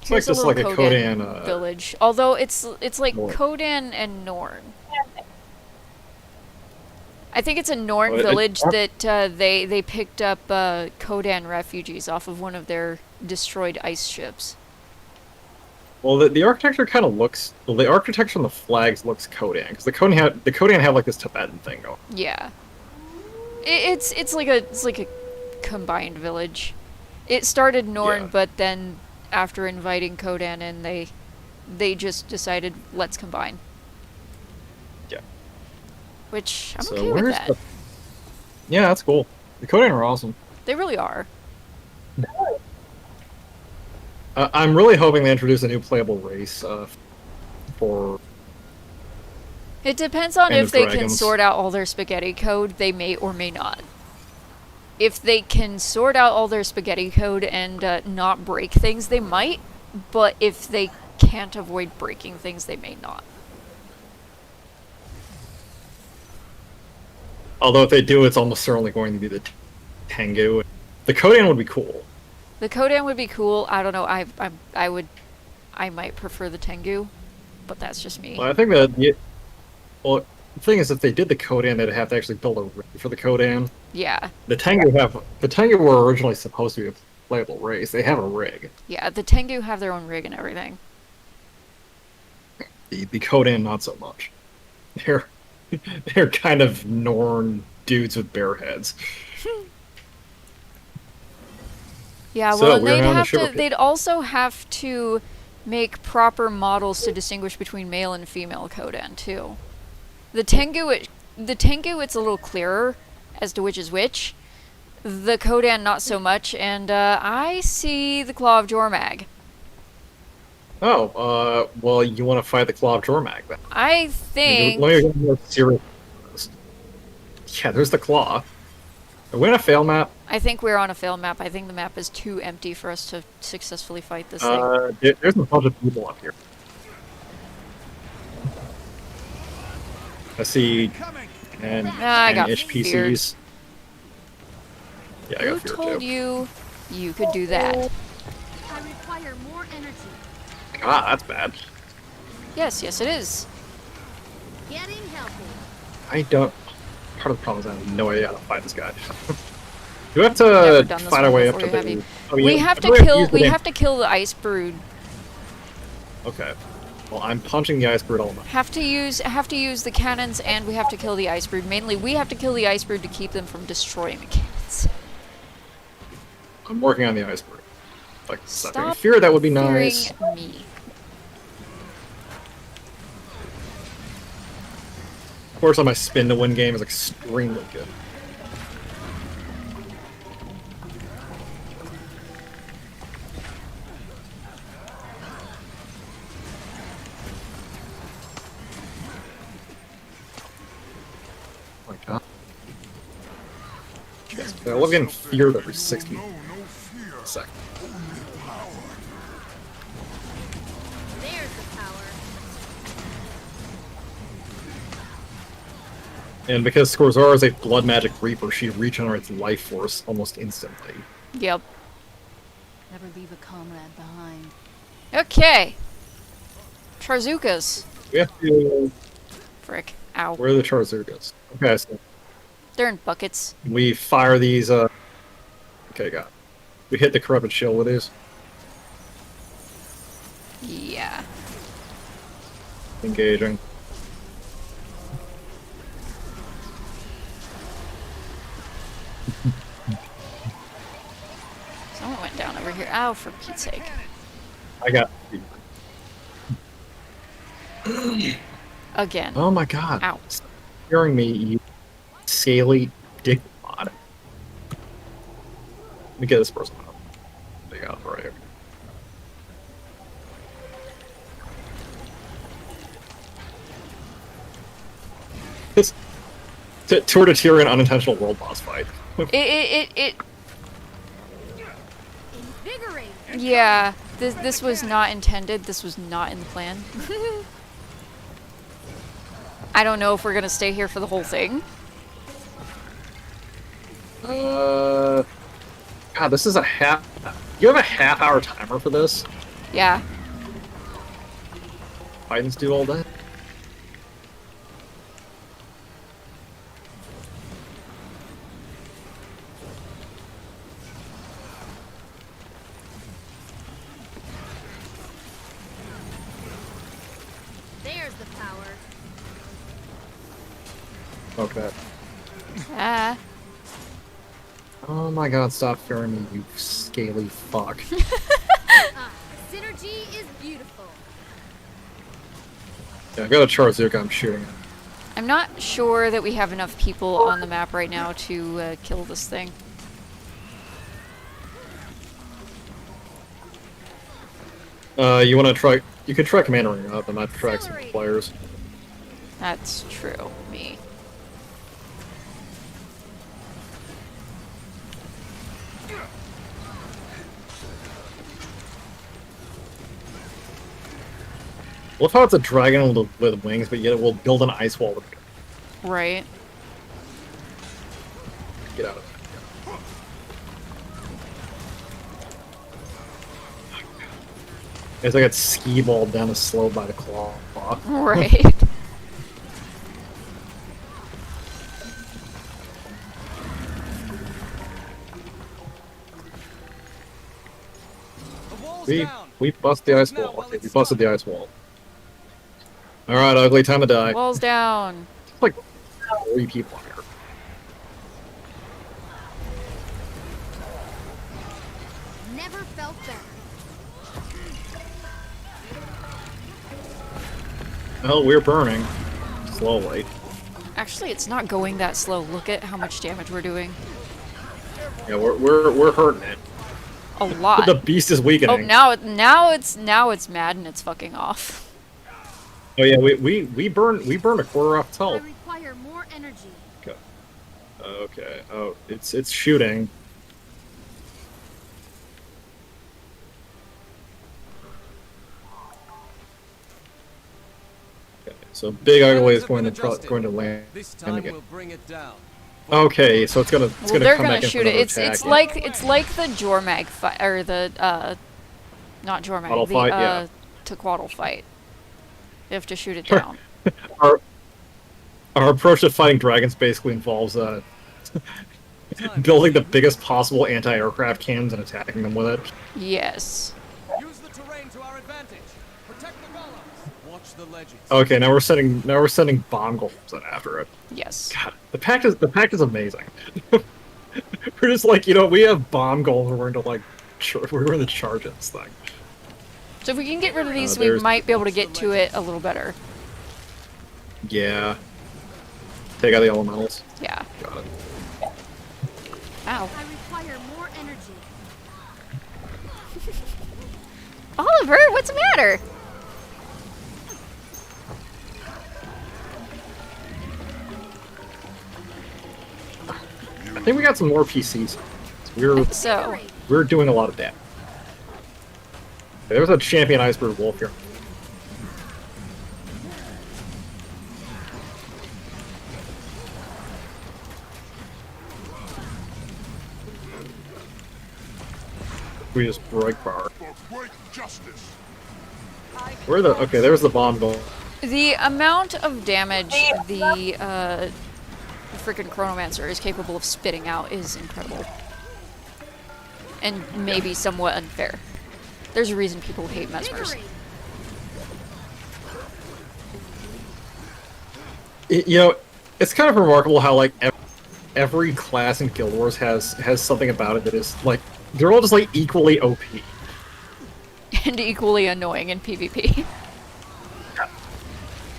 It's like Here's just like a Kodan Kodan village. Although it's like Norn. Kodan and Norn. I think it's a Norn Well, village that they picked up Kodan refugees off of one of their destroyed ice ships. Well, the architecture kind of looks. Well, the architecture on the flags looks Kodan because the Kodan have like this Tibetan thing going. Yeah, it's like a combined village. It started Norn, Yeah. but then after inviting Kodan in, they just decided let's combine. Yeah. Which I'm So okay with where's that. Yeah, that's cool. The Kodan are awesome. They really are. I'm really hoping they introduce a new playable race for. It depends on Kind if of they can dragons. sort out all their spaghetti code. They may or may not. If they can sort out all their spaghetti code and not break things, they might. But if they can't avoid breaking things, they may not. Although if they do, it's almost certainly going to be the Tengu. The Kodan would be cool. The Kodan would be cool. I don't know. I might prefer the Tengu, but that's just me. Well, I think that. Well, the thing is, if they did the Kodan, they'd have to actually build a rig for the Kodan. Yeah. The Tengu were originally supposed to be a playable race. They have a rig. Yeah, the Tengu have their own rig and everything. The Kodan, not so much. They're kind of Norn dudes with bare heads. Yeah, So, well, and we're on the Shiver Peak. they'd also have to make proper models to distinguish between male and female Kodan too. The Tengu, it's a little clearer as to which is which. The Kodan, not so much, and I see the Claw of Jormag. well, you want to fight the Claw of Jormak then? I think... Let me get more serious. Yeah, there's the Claw. Are we on a fail map? I think we're on a fail map. I think the map is too empty for us to successfully fight this thing. There's a bunch of people up here. I see... And I got HPCs. feared. Yeah, I Who got feared told too. you could do that? I require more energy. Ah, that's bad. Yes, yes it is. Getting healthy. I don't... Part of the problem is I have no idea how to fight this guy. Do we have Never to done this fight our one way up before, to have the... you? Oh, We yeah, have I to believe I've kill. used the We name- have to kill the ice brood. Okay. Well, I'm punching the ice brood all night. Have to use the cannons, and we have to kill the ice brood. Mainly, we have to kill the ice brood to keep them from destroying the cannons. I'm working on the ice brood. Like, Stop fear that would be nice. fearing me. Of course, on my spin to win game is extremely good. Oh my god. I love getting feared every 60 seconds. There's the power. And because Skorzora is a blood magic reaper, she regenerates life force almost instantly. Yep. Never leave a comrade behind. Okay. Charzukas. We have to... Frick. Ow. Where are the Charzukas? Okay, so They're in buckets. we fire these, Okay, got it. We hit the corrupted shield with these. Yeah. Engaging. Someone went down over here. Ow, for Pete's sake. I got... Again. Oh my god. Ow. Stop scaring me, you scaly dick mod. Let me get this person up. They got it right here. This Tour de Tyrian unintentional world boss fight. It Invigorate. yeah, this was not intended. This was not in the plan. I don't know if we're gonna stay here for the whole thing. God, this is a half... You have a half-hour timer for this? Yeah. Titans do all that? There's the power. Okay. Ah. Oh my god, stop fearing me, you scaly fuck. Synergy is beautiful. Yeah, I got a Charzuka I'm shooting at. I'm not sure that we have enough people on the map right now to kill this thing. You wanna try... You could try commandering up and not track some players. That's true. Me. Love how it's a dragon with wings, but yet it will build an ice wall with it. Right. Get out of there. As I got ski-balled down a slope by the claw. Right. We bust the ice wall. Okay, we busted the ice wall. Alright, ugly, time to die. Walls down. It's like 3 people here. Never felt better. Well, we're burning. Slowly. Actually, it's not going that slow. Look at how much damage we're doing. Yeah, we're hurting it. a lot. The beast is weakening. Oh, now it's mad and it's fucking off. Oh yeah, we burned a quarter off its I health. require more energy. Okay. Okay. Oh, it's shooting. Okay, so Big Ugly is going to land This time again. we'll bring it down. Okay, so it's gonna They're come gonna back in for shoot it. another It's attack. like the Jormag fight, or the not Jormag, Twaddle the fight, yeah. Tequaddle fight. You have to shoot it down. Our approach to fighting dragons basically involves building the biggest possible anti-aircraft cannons and attacking them with it. Yes. Use the terrain to our advantage. Protect the golems. Watch the legends. Okay, now we're sending bomb golems in after it. Yes. God, the pact is amazing. We're just like, we have bomb golems and we're going to charge at this thing. So if we can get rid of these, we there's- might be able to get to it a little better. Yeah. Take out the elementals. Yeah. Got it. Ow. I require more energy. Oliver, what's the matter? I think we got some more PCs. So, We're doing a lot of damage. There's a champion iceberg wolf here. We just break bar. Okay, there's the bomb goal. the amount of damage the freaking Chronomancer is capable of spitting out is incredible. And maybe somewhat unfair. There's a reason people hate Mesmers. It's kind of remarkable how every class in Guild Wars has something about it that is they're all just equally OP. And equally annoying in PvP.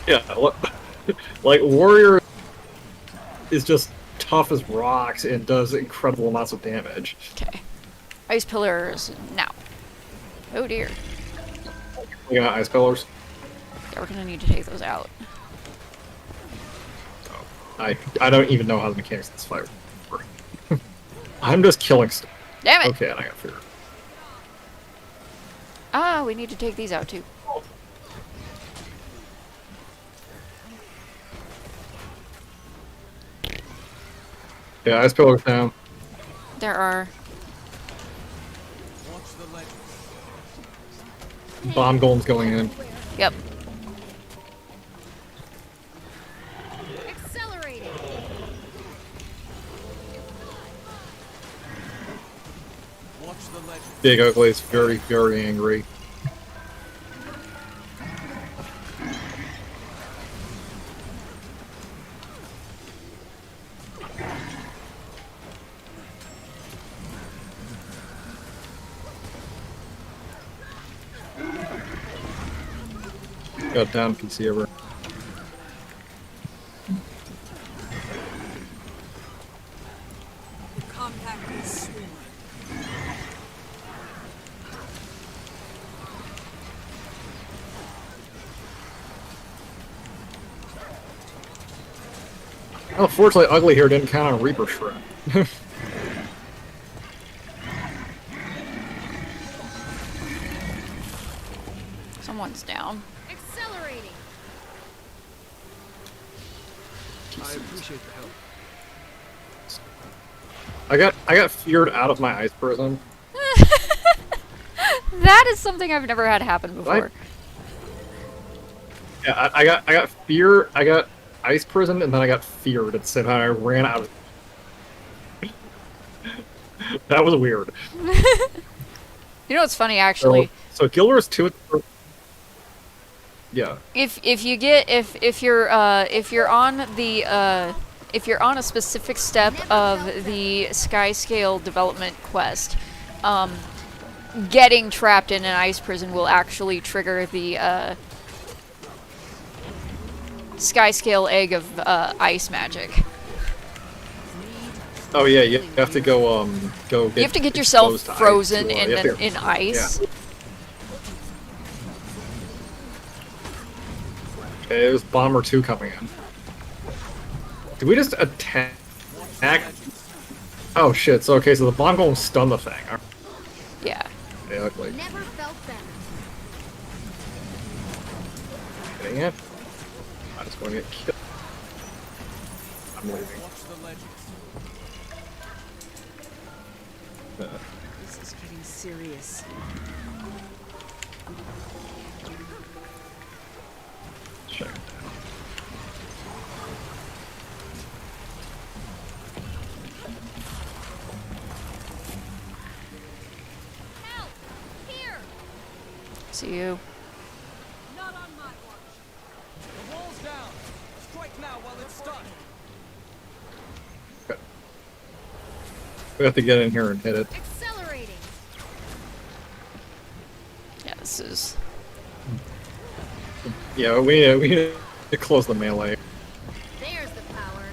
Yeah, Warrior is just tough as rocks and does incredible amounts of damage. Okay. Ice Pillars now. Oh dear. We got Ice Pillars. Yeah, we're gonna need to take those out. I don't even know how the mechanics of this fight work. I'm just killing stuff. Damn it! Okay, and I got fear. Ah, we need to take these out too. Yeah, Ice Pillars down. There are. Watch the legends. Bomb golems going in. Yep. Accelerating. Watch the legends. Big Ugly is very, very angry. Got down PC over. Oh, fortunately, Ugly here didn't count on Reaper Shred. Someone's down. Accelerating. I appreciate the help. I got feared out of my ice prison. That is something I've never had happen before. Yeah, I got fear. I got ice prison, and then I got feared at the same time. I ran out of. That was weird. You know what's funny actually? So Guild Wars 2. Yeah. If you're on a specific step of the Skyscale development quest, getting trapped in an ice prison will actually trigger the Skyscale egg of ice magic. Oh yeah, you have to go get. You have to get yourself exposed to ice frozen to, you have to- in ice. Yeah. Okay, there's Bomber 2 coming in. Did we just attack? Oh shit, so okay, so the bomb golem stunned the thing. Yeah. They look like Never felt better. getting it. I'm just going to get killed. I'm leaving. Watch the legends. This is getting serious. Check. Help! Here! See you. Not on my watch. The wall's down. Strike now while it's stunned. Okay. We have to get in here and hit it. Accelerating. Yeah, this is. Yeah, we need to close the melee. There's the power.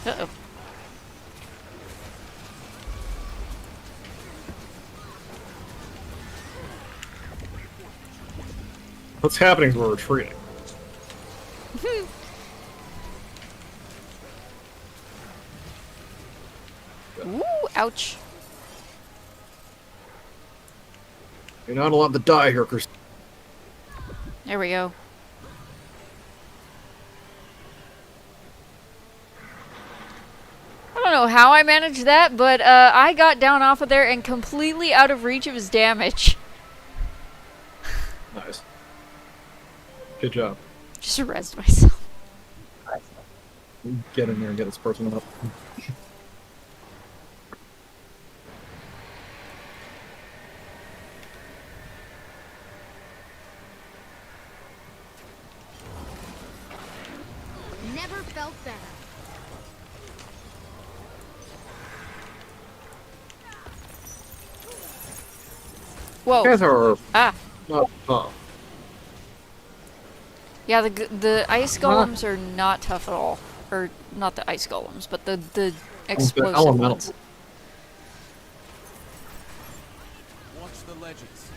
Uh-oh. What's happening is we're retreating. Ooh, ouch. You're not allowed to die here, Chris. There we go. I don't know how I managed that, but I got down off of there and completely out of reach of his damage. Nice. Good job. Just arrest myself. Get in there and get this person up. Never felt better. Whoa. You guys are Ah. not tough. Yeah, the ice golems are not tough at all. Or, not the ice golems, but the explosive elemental. ones. Watch the legends.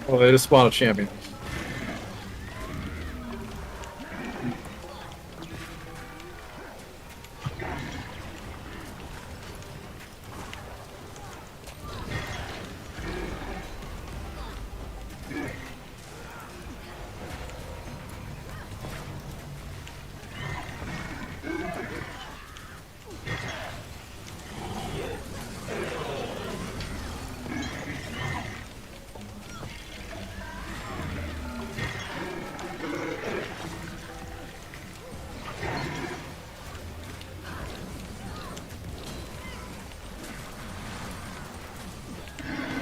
Well, they just spawned a champion.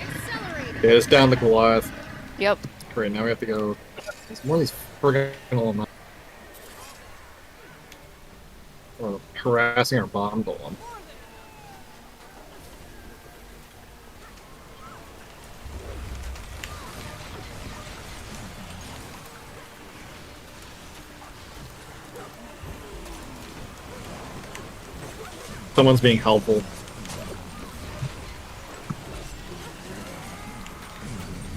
Accelerating. Yeah, it's down the Goliath. Yep. Great, now we have to go. There's more of these friggin' elementals. Oh, harassing our bomb golem. Someone's being helpful.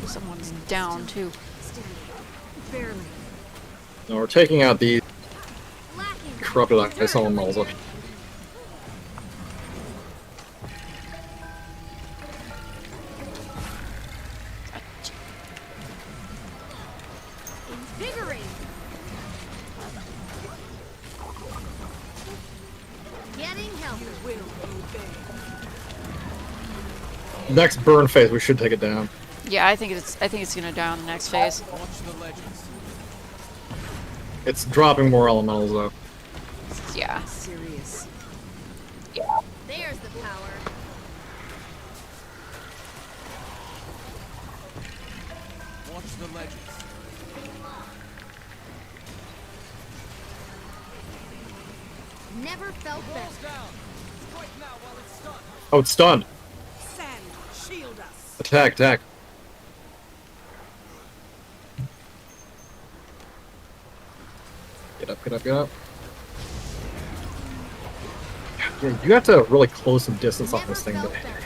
Someone's down, too. Barely. No, we're taking out these Lacking. corrupted ice elementals. Invigorating. Getting healthy. Next burn phase, we should take it down. Yeah, I think it's gonna die on the next phase. Watch the legends. It's dropping more elementals though. Yeah. Serious. There's the power. Watch the legends. Never felt better. Wall's down. Strike now while it's stunned. Oh, it's stunned. Sand, shield us. Attack, attack. Get up, get up, get up. Yeah, you have to really close some distance off Never this thing. felt To... better.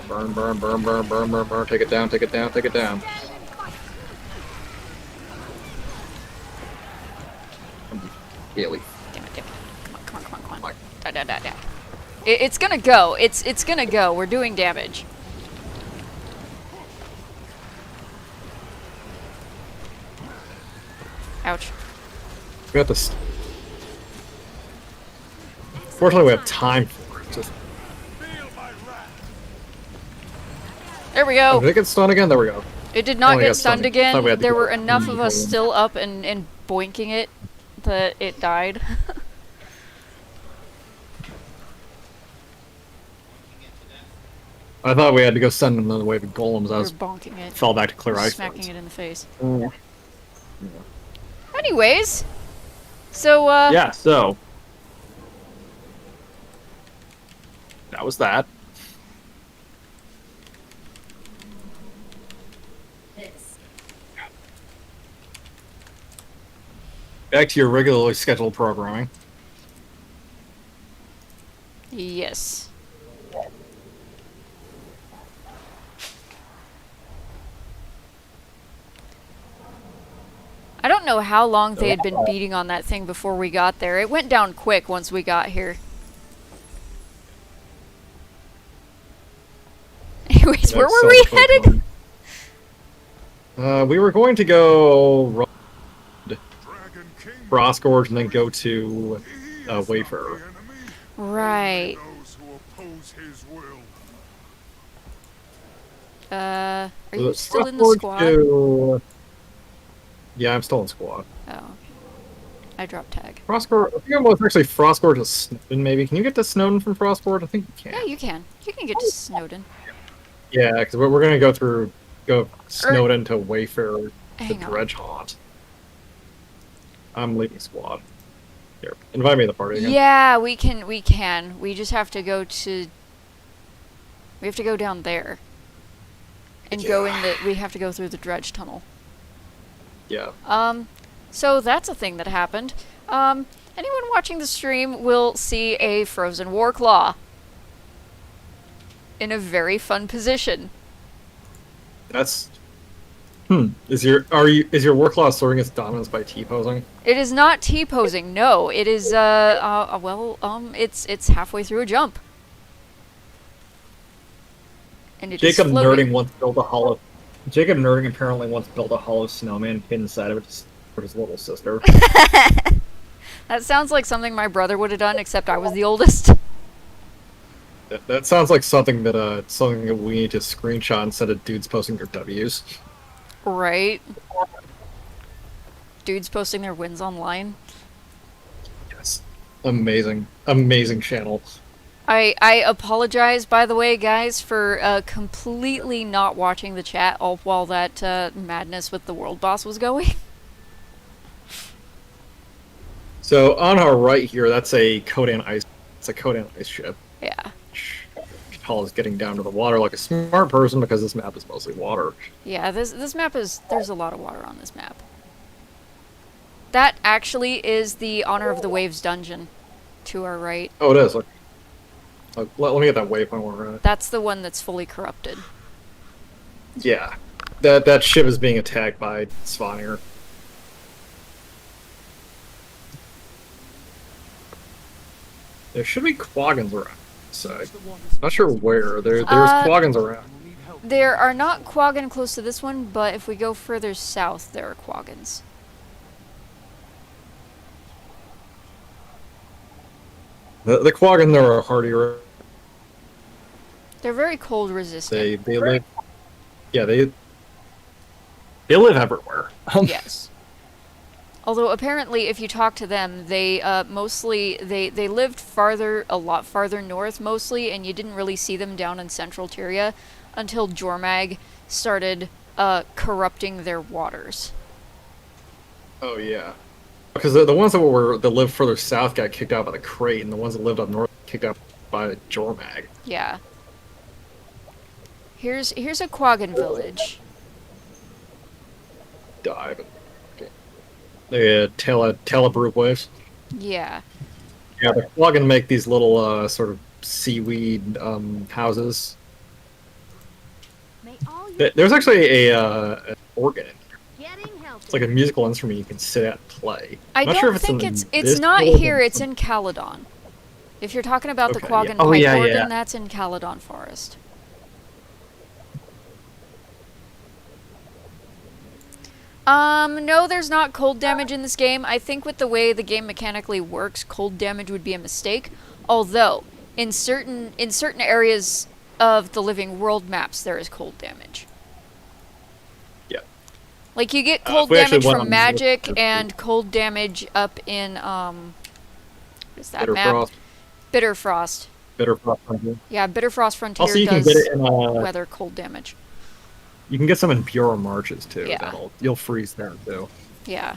Burn, burn, burn, burn, burn, burn, burn. Take it down, take it down, take it down. Gaily. Damn it, damn it. Come on, come on, come on, come on. Da, da, da, da. It's gonna go. It's gonna go. We're doing damage. Ouch. We got this. Fortunately, we have time for it. Just... There we Oh, go. did it get stunned again? There we go. It did not Oh, get yeah, stunned stunning. Thought we again. had to There go were enough of us immediately. still up and boinking it that it died. I thought we had to go send another wave of golems. I We're was bonking it. fell back to clear ice. Smacking zones. it in the face. Mm. Anyways. So, Yeah, so that was that. Back to your regularly scheduled programming. yes. I don't know how long they had been beating on that thing before we got there. It went down quick once we got here. Anyways, where were we headed? We were going to go Frostgorge and then go to Wayfarer. Right. Those who oppose his will. Are you still in the Frostgorge squad? to- Yeah, I'm still in squad. Oh, okay. I dropped tag. Frostgorge, I think it was actually Frostgorge to Snowden, maybe. Can you get to Snowden from Frostgorge? I think you can. Yeah, you can. You can get to Snowden. Yeah, because we're going to go Snowden to Wayfarer to Hang on. Dredge Haunt. I'm leaving squad. Here, invite me to the party again. Yeah, we can. We just have to go to... We have to go down there. And go in the... We have to go through the dredge tunnel. Yeah. So that's a thing that happened. Anyone watching the stream will see a frozen Warclaw. In a very fun position. That's... Is your Warclaw asserting its dominance by T-posing? It is not T-posing, no. It is, it's halfway through a jump. And it is Jacob floating. Nerding once built a hollow... Jacob Nerding apparently once built a hollow snowman hid inside of it for his little sister. That sounds like something my brother would have done, except I was the oldest. That sounds like something that we need to screenshot instead of dudes posting their W's. Right. Dudes posting their wins online. Yes. Amazing. Amazing channel. I apologize, by the way, guys, for completely not watching the chat all while that madness with the world boss was going. So on our right here, that's a Kodan ice. It's a Kodan ice ship. Yeah. Paul is getting down to the water like a smart person because this map is mostly water. Yeah, this map is... There's a lot of water on this map. That actually is the Honor of the Waves dungeon to our right. Oh, it is. Look, let me get that waypoint where we're at. That's the one that's fully corrupted. Yeah. That ship is being attacked by Svanir. There should be Quaggins around. So, not sure where. There's Quaggins around. There are not Quaggin close to this one, but if we go further south, there are Quaggins. The Quaggin there are hardier. They're very cold resistant. They live. Yeah, they live everywhere. Yes. Although apparently, if you talk to them, they mostly they lived a lot farther north mostly, and you didn't really see them down in central Tyria until Jormag started corrupting their waters. Oh yeah. Because the ones that lived further south got kicked out by the crate, and the ones that lived up north got kicked out by the Jormag. Yeah. Here's a Quaggan village. Die, but okay. The Telebrute waves. Yeah. Yeah, the Quaggan make these little sort of seaweed houses. May all you There's actually an organ in here. getting healthy. It's like a musical instrument you can sit at and play. I I'm not don't sure if think in it's this not build or here, it's some- in Caledon. If you're talking about the Okay, Quaggan yeah. Oh, pipe yeah, organ, yeah. that's in Caledon Forest. No, there's not cold damage in this game. I think with the way the game mechanically works, cold damage would be a mistake. Although, in certain areas of the Living World maps, there is cold damage. Yeah. Like, you get cold we actually damage went from on magic the- and cold damage up in, what is that map? Bitterfrost. Bitterfrost. Bitterfrost Frontier. Yeah, Bitterfrost Frontier Also, you can does get it in weather cold damage. you can get some in Bureau Marshes too. Yeah. You'll freeze there too. Yeah.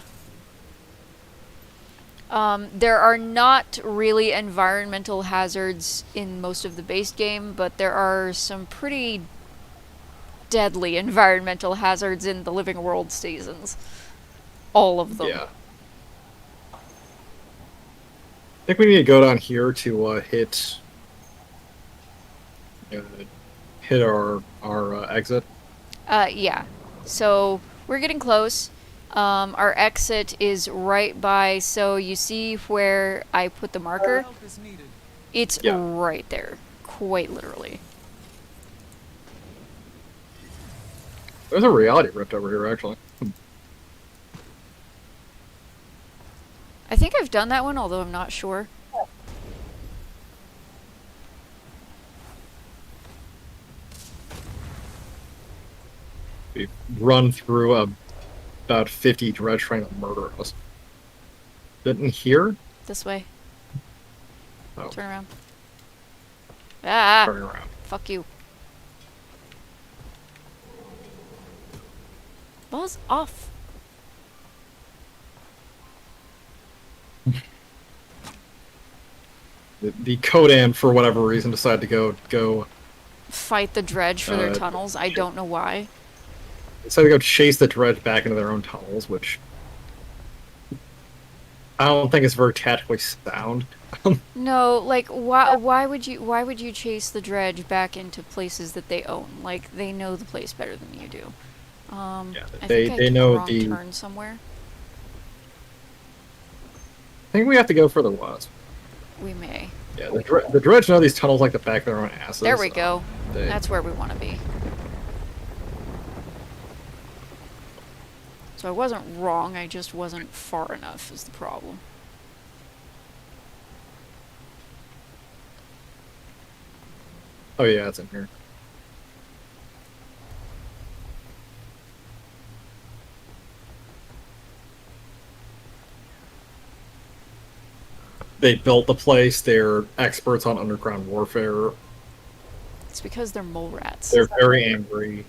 There are not really environmental hazards in most of the base game, but there are some pretty deadly environmental hazards in the Living World seasons. All of them. Yeah. I think we need to go down here to hit our exit. Yeah. So we're getting close. Our exit is right by, so you see where I put the marker? Help is needed. It's Yeah. right there. Quite literally. There's a reality rift over here, actually. I think I've done that one, although I'm not sure. We run through about 50 dredge trying to murder us. Didn't hear? This way. Oh, Turn around. Ah! turning around. Fuck you. Buzz off. The Kodan, for whatever reason, decided to go Fight the dredge for their Uh, tunnels. I don't know why. decided to go chase the dredge back into their own tunnels, which I don't think is very tactically sound. No, like why would you chase the dredge back into places that they own? Like, they know the place better than you do. Yeah, I they think I took know a wrong the- turn somewhere. I think we have to go further west. We may. Yeah, the dredge know these tunnels like the back of their own asses. There we go. They- That's where we want to be. So I wasn't wrong, I just wasn't far enough is the problem. Oh yeah, it's in here. They built the place. They're experts on underground warfare. It's because they're mole rats. They're very angry.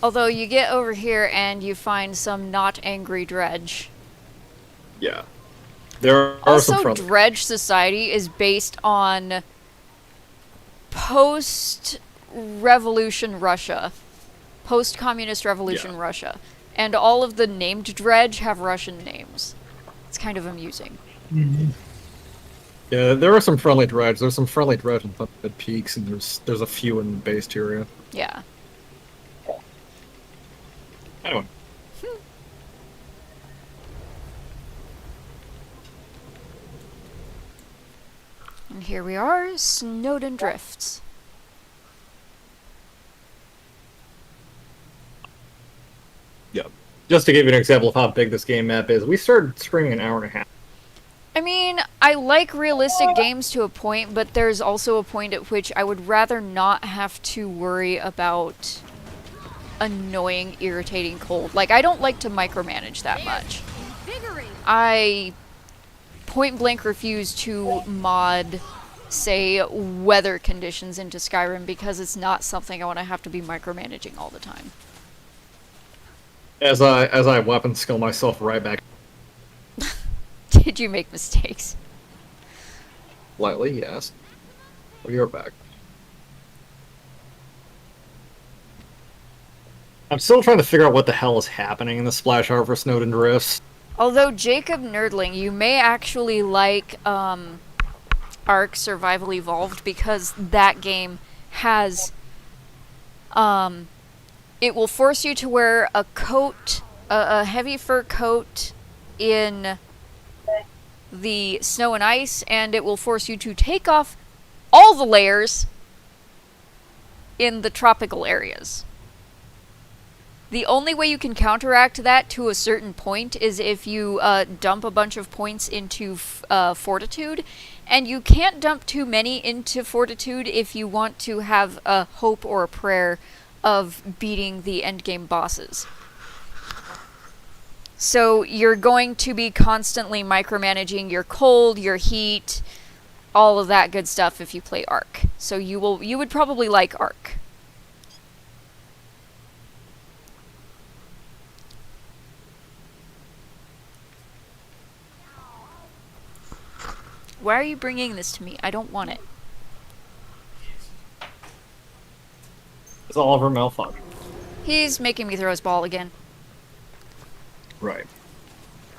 Although you get over here and you find some not angry dredge. Yeah. There are some Also, friendly. Dredge Society is based on post-revolution Russia. Post-communist revolution Yeah. Russia. And all of the named dredge have Russian names. It's kind of amusing. Yeah, there are some friendly dredge. There's some friendly dredge in Thunderbed Peaks, and there's a few in base Tyria. Yeah. Anyway. And here we are, Snowden Drifts. Yeah. Just to give you an example of how big this game map is, we started streaming an hour and a half. I mean, I like realistic games to a point, but there's also a point at which I would rather not have to worry about annoying, irritating cold. Like, I don't like to micromanage that much. Invigorating. I point blank refuse to mod, say, weather conditions into Skyrim because it's not something I want to have to be micromanaging all the time. As I weapon skill myself right back. Did you make mistakes? Lightly, yes. Well, you're back. I'm still trying to figure out what the hell is happening in the Splash Harbor Snowden Drifts. Although, Jacob Nerdling, you may actually like Ark Survival Evolved, because that game has... it will force you to wear a coat, a heavy fur coat in the snow and ice, and it will force you to take off all the layers in the tropical areas. The only way you can counteract that to a certain point is if you dump a bunch of points into Fortitude, and you can't dump too many into Fortitude if you want to have a hope or a prayer of beating the endgame bosses. So you're going to be constantly micromanaging your cold, your heat, all of that good stuff if you play Ark. So you would probably like Ark. Why are you bringing this to me? I don't want it. It's Oliver malfunction. He's making me throw his ball again. Right.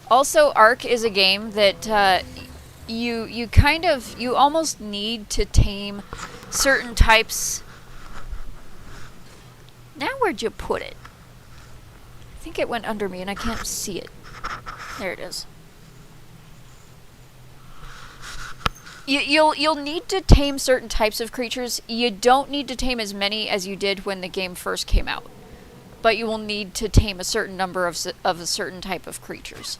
Also, Ark is a game that you almost need to tame certain types. Now where'd you put it? I think it went under me and I can't see it. There it is. You'll need to tame certain types of creatures. You don't need to tame as many as you did when the game first came out, but you will need to tame a certain number of a certain type of creatures.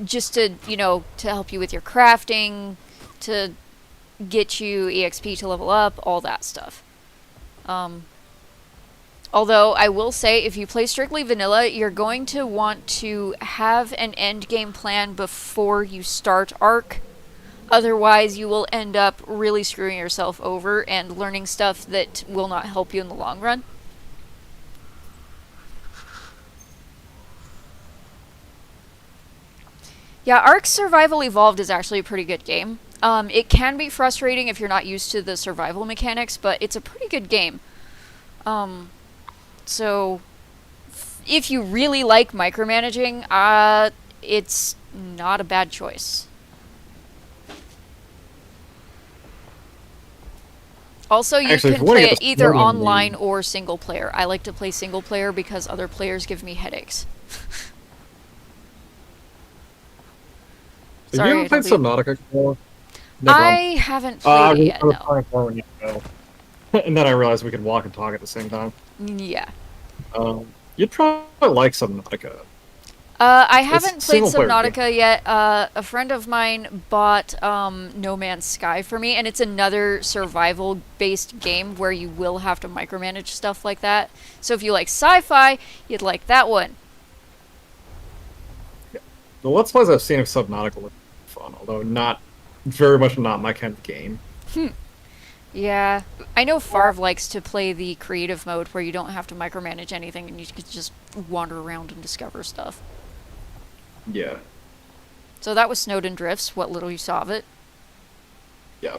Just to, to help you with your crafting, to get you EXP to level up, all that stuff. Although, I will say, if you play strictly vanilla, you're going to want to have an end game plan before you start Ark. Otherwise, you will end up really screwing yourself over and learning stuff that will not help you in the long run. Yeah, Ark Survival Evolved is actually a pretty good game. It can be frustrating if you're not used to the survival mechanics, but it's a pretty good game. So, if you really like micromanaging, it's not a bad choice. Also, you can play it either online or single player. I like to play single player because other players give me headaches. Sorry, you ever played Subnautica before? I haven't played it yet, no. And then I realized we could walk and talk at the same time. Yeah. You'd probably like Subnautica. I haven't played Subnautica yet. A friend of mine bought No Man's Sky for me, and it's another survival-based game where you will have to micromanage stuff like that. So if you like sci-fi, you'd like that one. Yeah. The Let's Plays I've seen of Subnautica look fun, although not my kind of game. Yeah. I know Farv likes to play the creative mode where you don't have to micromanage anything and you can just wander around and discover stuff. Yeah. So that was Snowden Drifts, what little you saw of it. Yeah.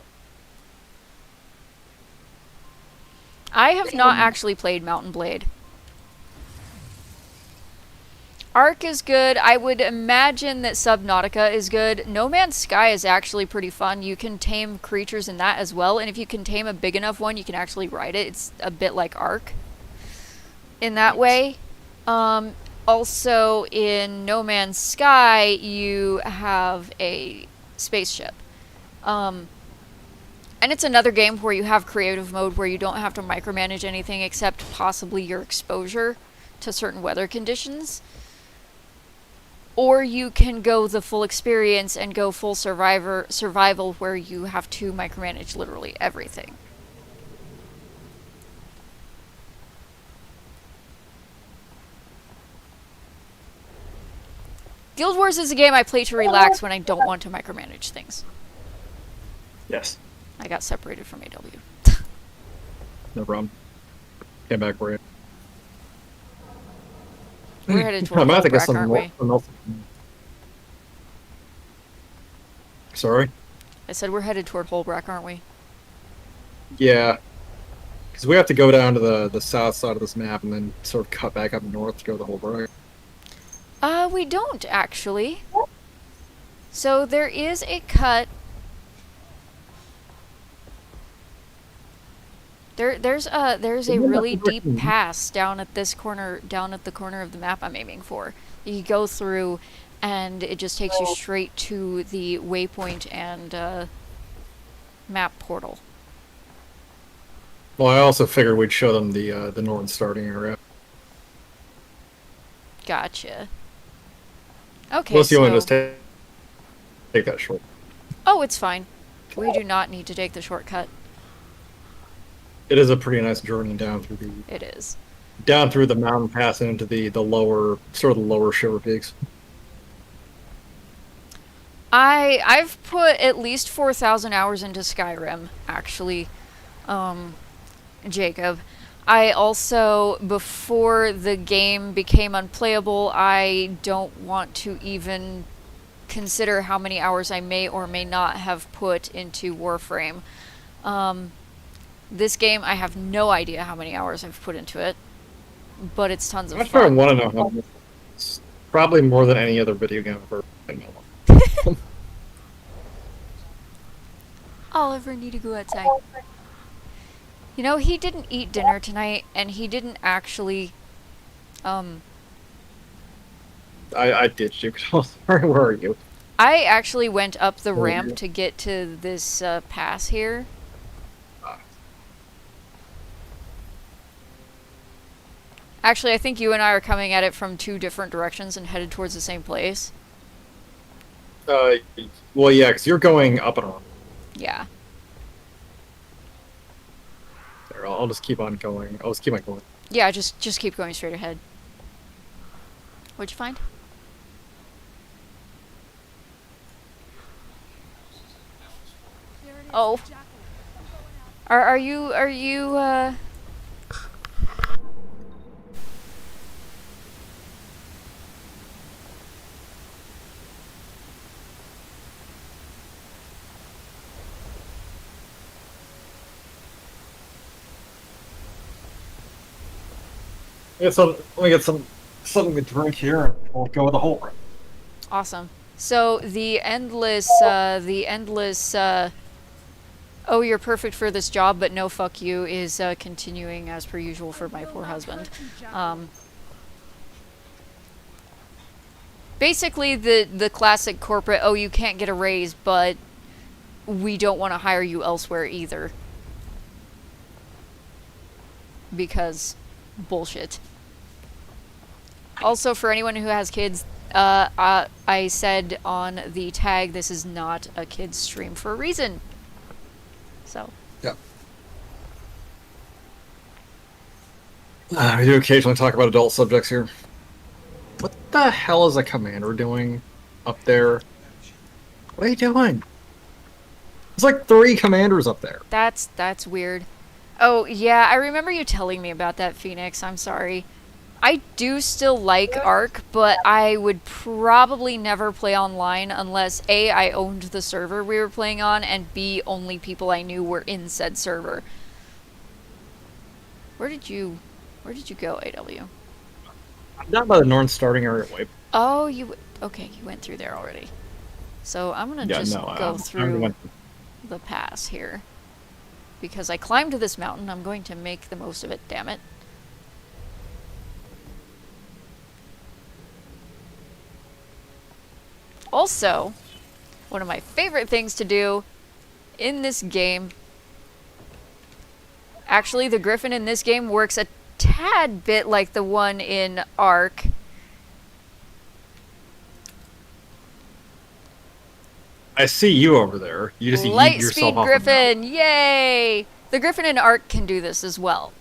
I have not actually played Mountain Blade. Ark is good. I would imagine that Subnautica is good. No Man's Sky is actually pretty fun. You can tame creatures in that as well, and if you can tame a big enough one, you can actually ride it. It's a bit like Ark in that way. Also, in No Man's Sky, you have a spaceship. And it's another game where you have creative mode where you don't have to micromanage anything except possibly your exposure to certain weather conditions. Or you can go the full experience and go full survival where you have to micromanage literally everything. Guild Wars is a game I play to relax when I don't want to micromanage things. Yes. I got separated from AW. No problem. Came back for you. We're headed towards the Brack, aren't we? Sorry? I said we're headed toward Holbrook, aren't we? Yeah. Because we have to go down to the south side of this map and then sort of cut back up north to go to the whole break. We don't, actually. So there is a cut. There's a really deep pass down at this corner, down at the corner of the map I'm aiming for. You go through, and it just takes you straight to the waypoint and map portal. Well, I also figured we'd show them the northern starting area. Gotcha. Okay, Unless you so... want to just take that short. Oh, it's fine. We do not need to take the shortcut. It is a pretty nice journey down through the... It is. Down through the mountain pass and into the lower, sort of the lower Shiver Peaks. I've put at least 4,000 hours into Skyrim, actually, Jacob. I also, before the game became unplayable, I don't want to even consider how many hours I may or may not have put into Warframe. This game, I have no idea how many hours I've put into it, but it's tons of fun. I'm sure I want to know how much. It's probably more than any other video game I've ever played. I'll ever need to go outside. You know, he didn't eat dinner tonight, and he didn't actually, I ditched you. Sorry, where are you? I actually went up the ramp to get to this pass here. Actually, I think you and I are coming at it from two different directions and headed towards the same place. Well, yeah, because you're going up and on. Yeah. There, I'll just keep on going. I'll just keep on going. Yeah, just keep going straight ahead. What'd you find? Oh. Are you Let me get something to drink here, and we'll go with the whole run. Awesome. So the endless, oh, you're perfect for this job, but no, fuck you, is continuing as per usual for my poor husband. Basically, the classic corporate, oh, you can't get a raise, but we don't want to hire you elsewhere either. Because bullshit. Also, for anyone who has kids, I said on the tag, this is not a kid's stream for a reason. So. Yeah. We do occasionally talk about adult subjects here. What the hell is a commander doing up there? What are you doing? There's like 3 commanders up there. That's weird. Oh, yeah, I remember you telling me about that, Phoenix. I'm sorry. I do still like Ark, but I would probably never play online unless A, I owned the server we were playing on, and B, only people I knew were in said server. Where did you go, AW? I'm down by the northern starting area. Oh, okay, you went through there already. So I'm gonna go through the pass here. Because I climbed this mountain, I'm going to make the most of it, damn it. Also, one of my favorite things to do in this game... Actually, the Griffin in this game works a tad bit like the one in Ark. I see you over there. You just Light eat yourself speed off Griffin, yay! The Griffin in Ark can do this as well.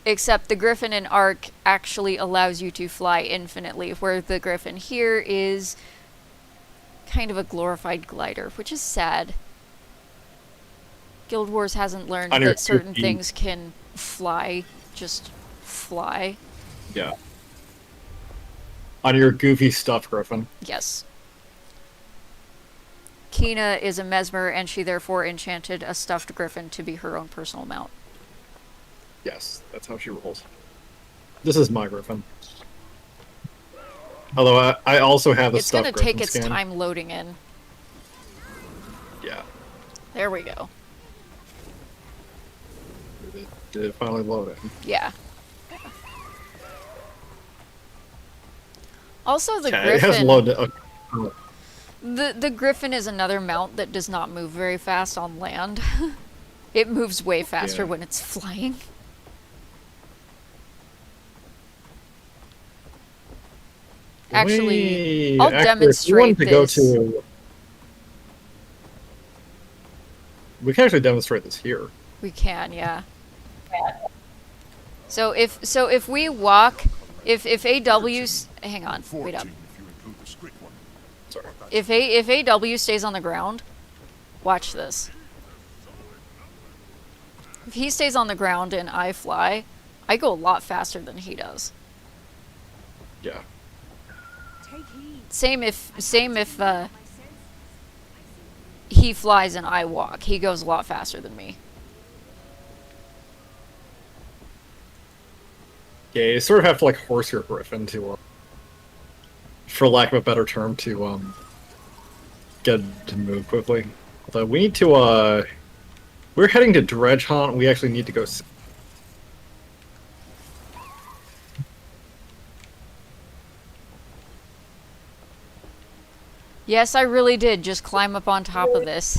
Except the Griffin in Ark actually allows you to fly infinitely, where the Griffin here is kind of a glorified glider, which is sad. Guild Wars hasn't learned that certain things can fly, just fly. Yeah. On your goofy stuff, Griffin. Yes. Kina is a mesmer, and she therefore enchanted a stuffed griffin to be her own personal mount. Yes, that's how she rolls. This is my griffin. Although I also have the It's stuffed gonna griffin take its skin. time loading in. Yeah. There we go. Did it finally load in? Yeah. Also, the Okay, it has griffin. loaded. Okay. The griffin is another mount that does not move very fast on land. It moves way faster Yeah. when it's flying. Actually, I'll demonstrate if you wanted this. to go to, we can actually demonstrate this here. We can, yeah. So if we walk, if AW's, hang on, wait up. 14 if you include the script one. Sorry. If AW stays on the ground, watch this. If he stays on the ground and I fly, I go a lot faster than he does. Yeah. Take heed. Same if he flies and I walk, he goes a lot faster than me. Yeah, you sort of have to like horse your griffin to, for lack of a better term, to get it to move quickly. Although we need to, we're heading to Dredge Hunt. We actually need to go. Yes, I really did just climb up on top of this.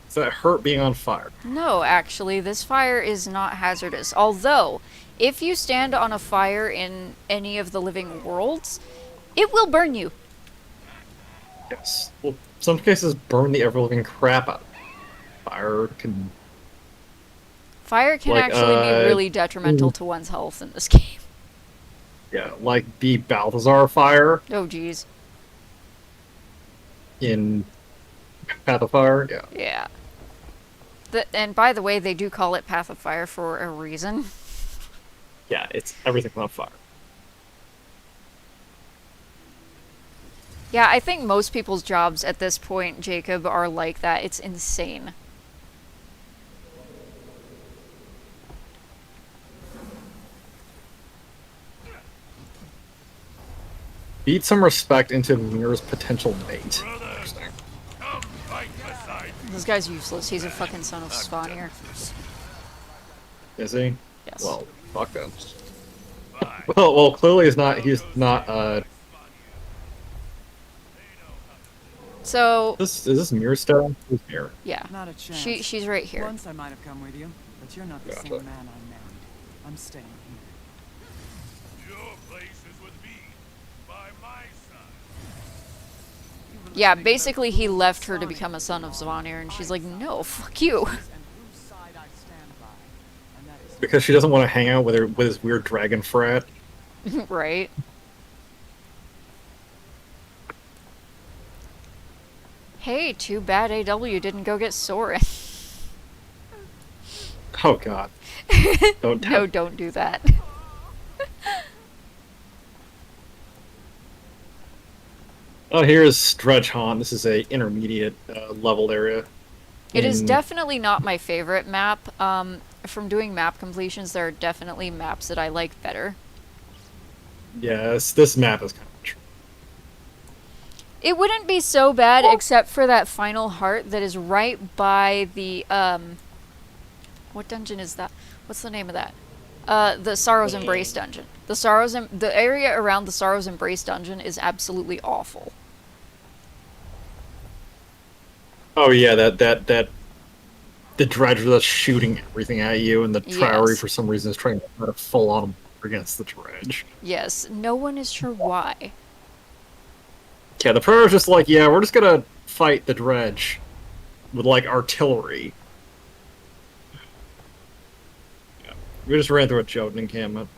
Does that hurt being on fire? No, actually, this fire is not hazardous. Although, if you stand on a fire in any of the living worlds, it will burn you. Yes. Well, some cases burn the ever-living crap out of it. Fire can Like, actually be really detrimental to one's health in this game. Yeah, like the Balthazar fire Oh, jeez. in Path of Fire. Yeah. Yeah. And by the way, they do call it Path of Fire for a reason. Yeah, it's everything's on fire. Yeah, I think most people's jobs at this point, Jacob, are like that. It's insane. Beat some respect into Mirror's potential mate. Interesting. Come fight beside me. This guy's useless. He's a fucking son of Svanir. Is he? Yes. Well, fuck them. Well, clearly he's not. He's not. So, Is this Mirror still? Who's Mirror? yeah. Not a chance. She's right here. Once I might have come with you, but you're not the Gotcha. same man I married. I'm staying here. Your place is with me, by my side. Yeah, basically he left her to become a son of Svanir, and she's like, no, fuck you. And whose side I stand by. And that is Because she doesn't want to hang out with his weird dragon frat. Right? Hey, too bad AW didn't go get Soren. Oh God. Don't tell. No, don't do that. Oh, here's Dredge Haunt. This is a intermediate leveled area. It is in- definitely not my favorite map. From doing map completions, there are definitely maps that I like better. Yes, this map is kind of. It wouldn't be so bad except for that final heart that is right by the, what dungeon is that? What's the name of that? The Sorrow's Embrace dungeon. The area around the Sorrow's Embrace dungeon is absolutely awful. Oh yeah, that the dredger that's shooting everything at you, and the Trowry Yes. for some reason is trying to put a full on against the dredge. Yes, no one is sure why. Yeah, the Prowry's just like, yeah, we're just gonna fight the dredge with like artillery. Yeah, we just ran through a Jotun encampment.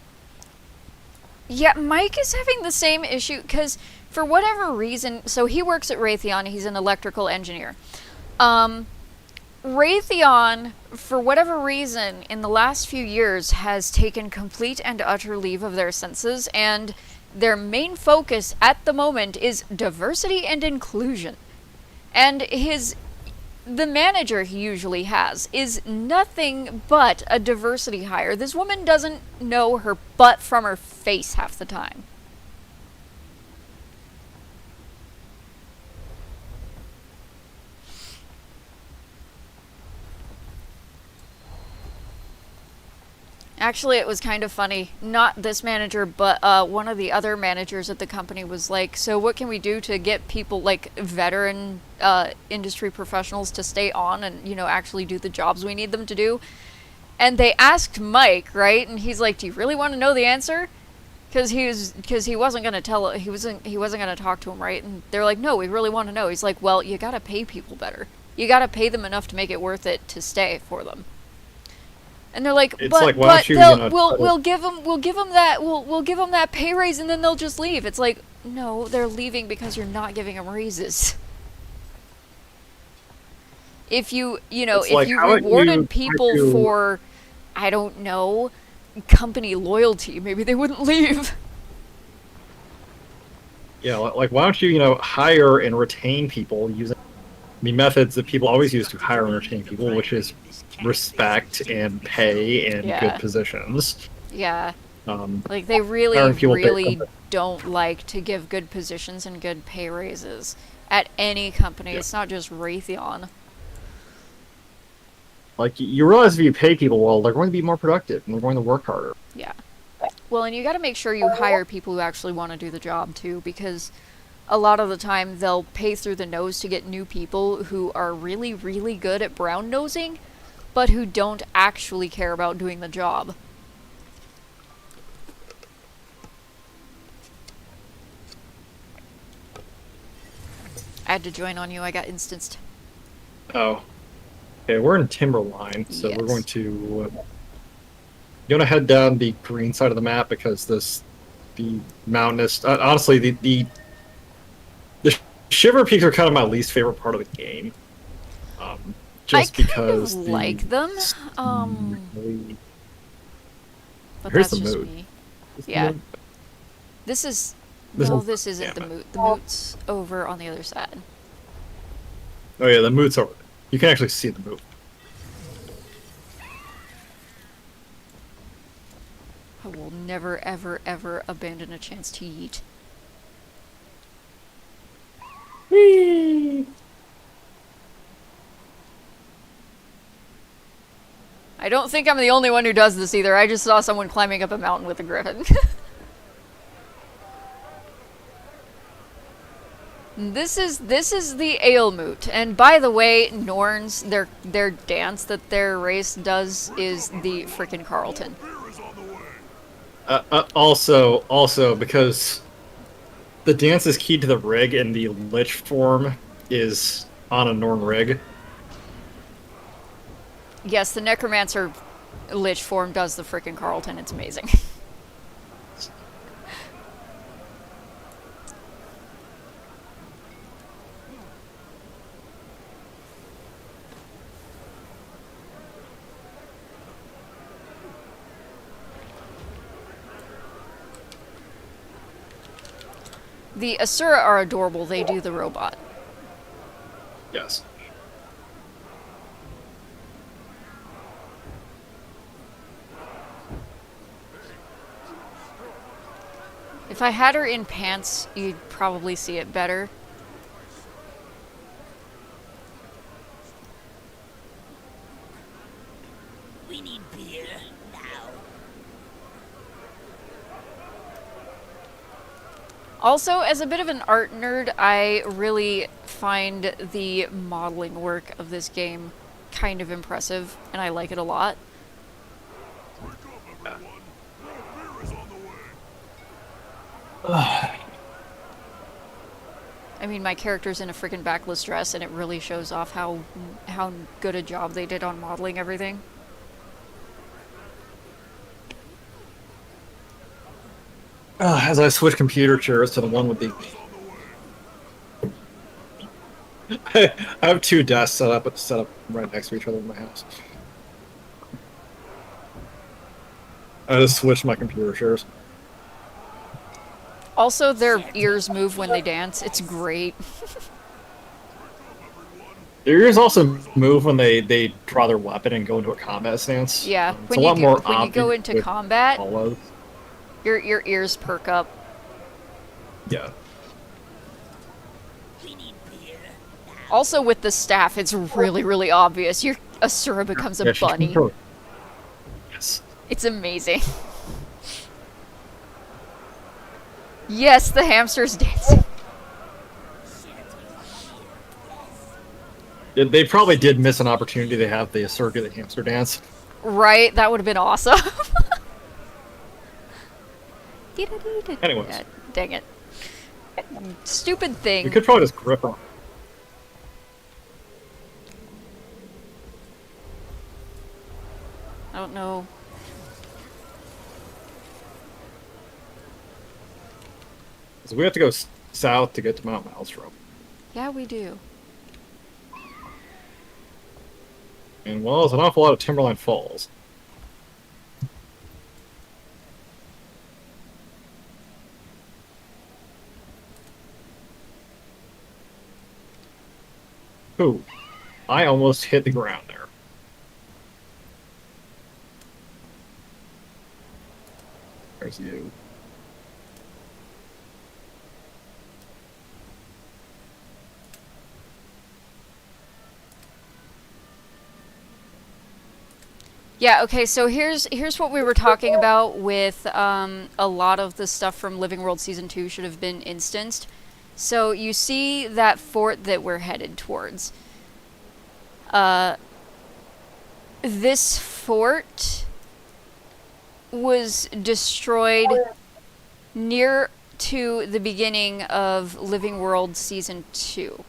Yeah, Mike is having the same issue, because for whatever reason, so he works at Raytheon, he's an electrical engineer. Raytheon, for whatever reason, in the last few years, has taken complete and utter leave of their senses, and their main focus at the moment is diversity and inclusion. And the manager he usually has is nothing but a diversity hire. This woman doesn't know her butt from her face half the time. Actually, it was kind of funny. Not this manager, but one of the other managers at the company was like, so what can we do to get people, like, veteran industry professionals to stay on and, you know, actually do the jobs we need them to do? And they asked Mike, right? And he's like, do you really want to know the answer? Because he wasn't going to tell, he wasn't going to talk to him, right? And they're like, no, we really want to know. He's like, well, you got to pay people better. You got to pay them enough to make it worth it to stay for them. And they're like, it's but, like, but you, we'll give them that pay raise, and then they'll just leave. It's like, no, they're leaving because you're not giving them raises. If you rewarded people for, I don't know, company loyalty, maybe they wouldn't leave. Yeah, like, why don't you, hire and retain people using the methods that people always use to hire and retain people, which is respect and pay and good positions. Yeah. Like, they really don't like to give good positions and good pay raises at any company. Yeah. It's not just Raytheon. Like, you realize if you pay people well, they're going to be more productive and they're going to work harder. Yeah. Well, and you got to make sure you hire people who actually want to do the job, too, because a lot of the time they'll pay through the nose to get new people who are really, really good at brown nosing, but who don't actually care about doing the job. I had to join on you, I got instanced. Oh. Okay, we're in Timberline, so yes. We're going to... you want to head down the green side of the map, because the mountainous... honestly, the Shiver Peaks are kind of my least favorite part of the game. Just because I kind of like them. But here's that's the just mood. me. Yeah. This isn't the moot. The moot's over on the other side. Oh yeah, the moot's over. You can actually see the moot. I will never, ever, ever abandon a chance to yeet. Whee! I don't think I'm the only one who does this either. I just saw someone climbing up a mountain with a griffin. This is the Aelmoot, and by the way, Norns, their dance that their race does is the frickin' Carlton. Also, because the dance is keyed to the rig, and the Lich form is on a Norn rig. Yes, the Necromancer Lich form does the frickin' Carlton. It's amazing. The Asura are adorable. They do the robot. Yes. If I had her in pants, you'd probably see it better. We need beer now. Also, as a bit of an art nerd, I really find the modeling work of this game kind of impressive, and I like it a lot. I mean, my character's in a freaking backless dress, and it really shows off how good a job they did on modeling everything. As I switch computer chairs to the one with the... I have 2 desks set up right next to each other in my house. I just switched my computer shares. Also, their ears move when they dance. It's great. Their ears also move when they draw their weapon and go into a combat stance. Yeah, It's a lot more when you go obvious into with combat, follows. your ears perk up. Yeah. We need beer. Also, with the staff, it's really, really obvious. Your Asura becomes a Yeah, she can bunny. throw- Yes. It's amazing. Yes, the hamsters dancing. They probably did miss an opportunity to have the circular hamster dance. Right, that would have been awesome. Anyways. Dang it. Stupid thing. You could probably just grip on. I don't know. So we have to go south to get to Mount Maelstrom. Yeah, we do. And, well, there's an awful lot of Timberline Falls. Ooh. I almost hit the ground there. There's you. Yeah, okay, so here's what we were talking about with a lot of the stuff from Living World Season 2 should have been instanced. So you see that fort that we're headed towards. This fort was destroyed near to the beginning of Living World Season 2.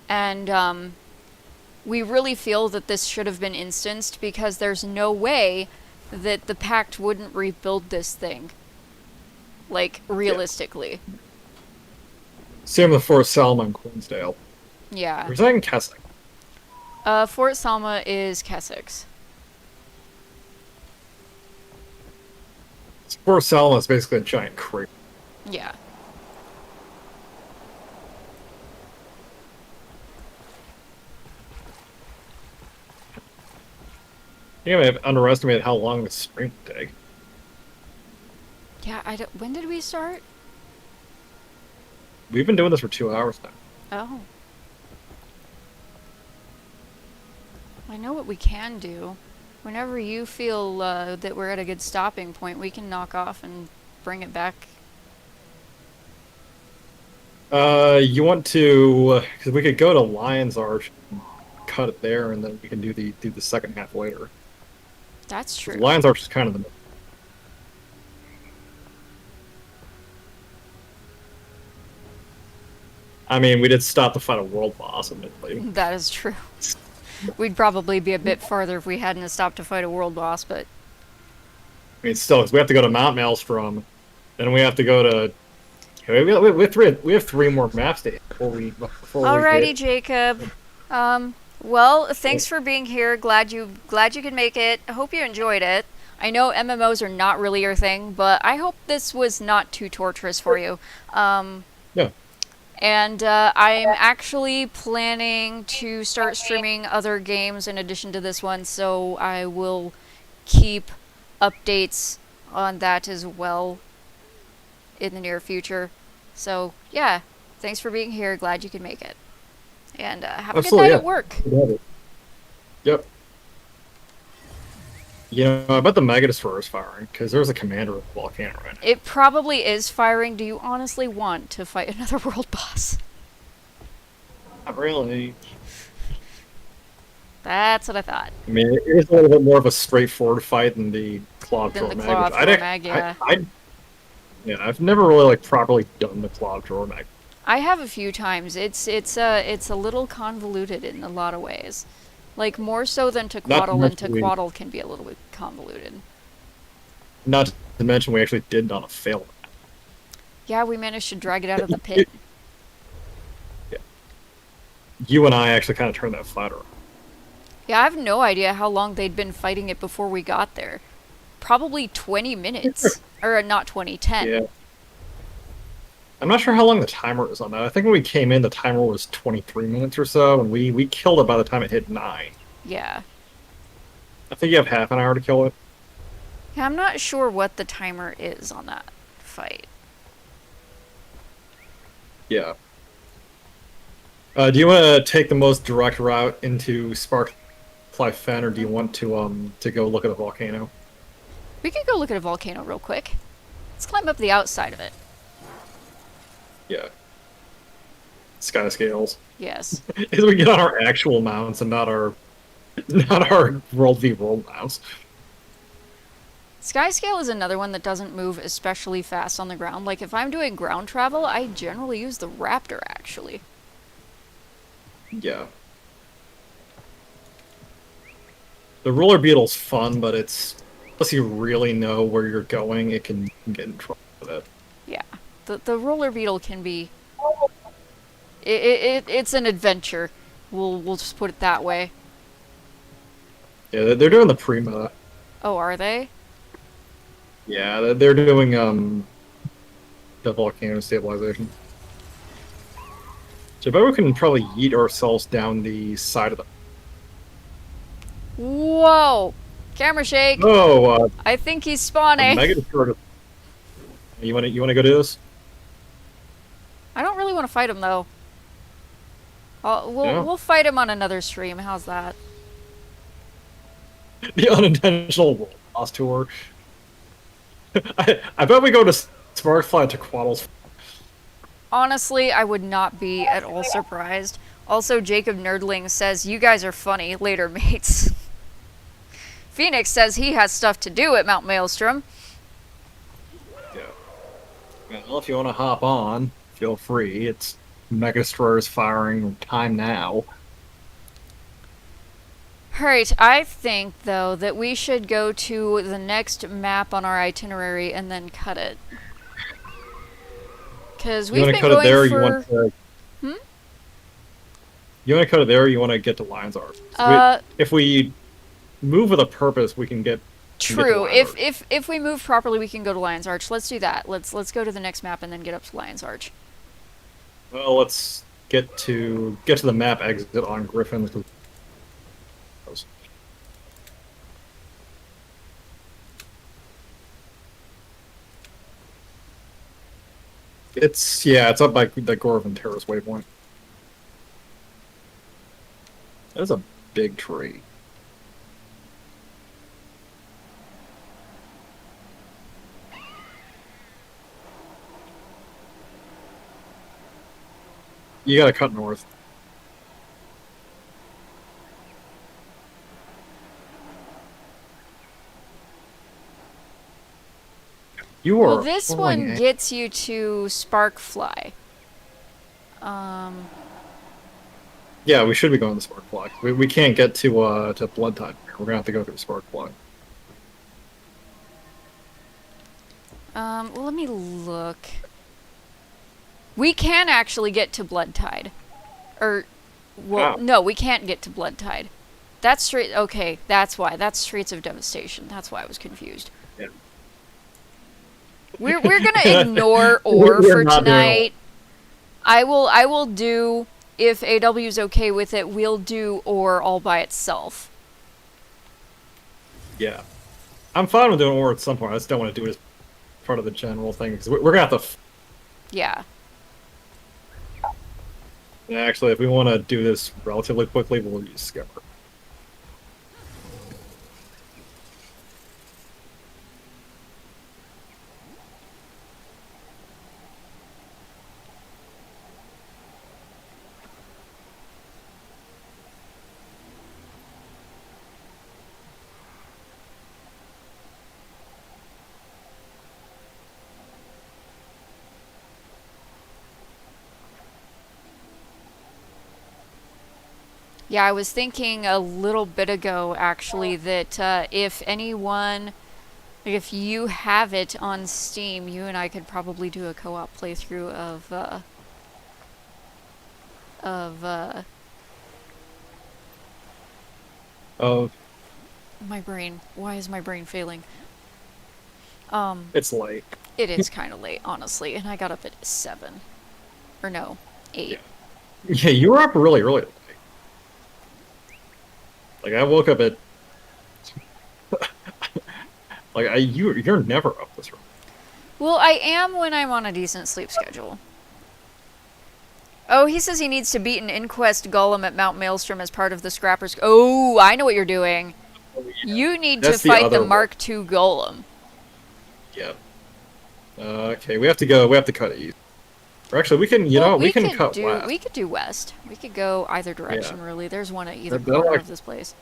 And, we really feel that this should have been instanced because there's no way that the Pact wouldn't rebuild this thing. Like, realistically. Same with Fort Salma in Queensdale. Yeah. Or is that in Keswick? Fort Salma is Kessex. Fort Salma is basically a giant crater. Yeah. You may have underestimated how long this stream would take. Yeah, when did we start? We've been doing this for 2 hours now. Oh. I know what we can do. Whenever you feel that we're at a good stopping point, we can knock off and bring it back. You want to... Because we could go to Lion's Arch, and cut it there, and then we can do the second half later. That's true. Lion's Arch is kind of the... I mean, we did stop to fight a world boss, admittedly. That is true. We'd probably be a bit farther if we hadn't stopped to fight a world boss, but... I mean, still, 'cause we have to go to Mount Maelstrom, then we have to go to... We have 3 more maps to hit before we Alrighty, hit. Jacob. Well, thanks for being here. Glad you could make it. I hope you enjoyed it. I know MMOs are not really your thing, but I hope this was not too torturous for you. Yeah. And I'm actually planning to start streaming other games in addition to this one, so I will keep updates on that as well in the near future. So, yeah, thanks for being here. Glad you could make it. And have a good night at work. Yep. You know, I bet the Mega Destroyer is firing, because there's a commander of the volcano right now. It probably is firing. Do you honestly want to fight another world boss? Not really. That's what I thought. I mean, it is a little bit more of a straightforward fight than the Clawjaw Mag. Yeah. Yeah, I've never really properly done the Clawjaw Mag. I have a few times. It's a little convoluted in a lot of ways. Like, more so than Tequaddle, and Tequaddle can be a little bit convoluted. Not to mention we actually did on a fail. Yeah, we managed to drag it out of the pit. Yeah. you and I actually kind of turned that fight around. Yeah, I have no idea how long they'd been fighting it before we got there. Probably 20 minutes. Or not 20, 10. Yeah. I'm not sure how long the timer is on that. I think when we came in, the timer was 23 minutes or so, and we killed it by the time it hit 9. Yeah. I think you have half an hour to kill it. Yeah, I'm not sure what the timer is on that fight. Yeah. Do you want to take the most direct route into Sparkfly Fen, or do you want to go look at the volcano? We could go look at a volcano real quick. Let's climb up the outside of it. Yeah. Sky scales. Yes. As we get on our actual mounts and not our World v World mounts. Skyscale is another one that doesn't move especially fast on the ground. Like, if I'm doing ground travel, I generally use the Raptor, actually. Yeah. The roller beetle's fun, but it's... Unless you really know where you're going, it can get in trouble with it. Yeah. The roller beetle can be... It's an adventure. We'll just put it that way. Yeah, they're doing the Prima. Oh, are they? Yeah, they're doing the volcano stabilization. So I bet we can probably yeet ourselves down the side of the... Whoa! Camera shake! Oh, I think he's spawning. Mega Destroyer. You wanna go do this? I don't really want to fight him, though. We'll fight him on another stream. How's that? The unintentional lost tour. I bet we go to Sparkfly to Quaddles. Honestly, I would not be at all surprised. Also, Jacob Nerdling says, "You guys are funny. Later, mates." Phoenix says he has stuff to do at Mount Maelstrom. Yeah. Well, if you want to hop on, feel free. It's Mega Destroyer's firing time now. Alright, I think, though, that we should go to the next map on our itinerary and then cut it. Because we've been going there, for... You want to... You want to cut it there, or you want to get to Lion's Arch? If we move with a purpose, we can get... True. If we move properly, we can go to Lion's Arch. Let's do that. Let's go to the next map and then get up to Lion's Arch. Well, let's get to the map exit on Griffin. It's up by the Gorvin Terrace waypoint. That is a big tree. You gotta cut north. You are. Well, this one gets you to Sparkfly. Yeah, we should be going to Sparkfly. We can't get to Blood Tide. We're gonna have to go through Sparkfly. Let me look. We can actually get to Blood Tide. Well, no, we can't get to Blood Tide. That's straight. Okay, that's why. That's Streets of Devastation. That's why I was confused. Yeah. We're gonna ignore ore for tonight. I will do, if AW's okay with it, we'll do ore all by itself. Yeah. I'm fine with doing ore at some point. I just don't want to do it as part of the general thing, because we're gonna have to... Yeah. Actually, if we want to do this relatively quickly, we'll use Skipper. Yeah, I was thinking a little bit ago, actually, that if anyone, if you have it on Steam, you and I could probably do a co-op playthrough of of... My brain. Why is my brain failing? It's late. It is kind of late, honestly, and I got up at 7. Or no, 8. Yeah. Yeah, you were up really early today. Like, I woke up at... like, you're never up this early. Well, I am when I'm on a decent sleep schedule. Oh, he says he needs to beat an Inquest Golem at Mount Maelstrom as part of the Scrappers... Oh, I know what you're doing. You need That's to the fight the other Mark II Golem. Yeah. Okay, we have to cut east. Or actually, we can, we can cut west. We could do west. We could go either direction, Yeah. really. There's one at either They're corner like- of this place.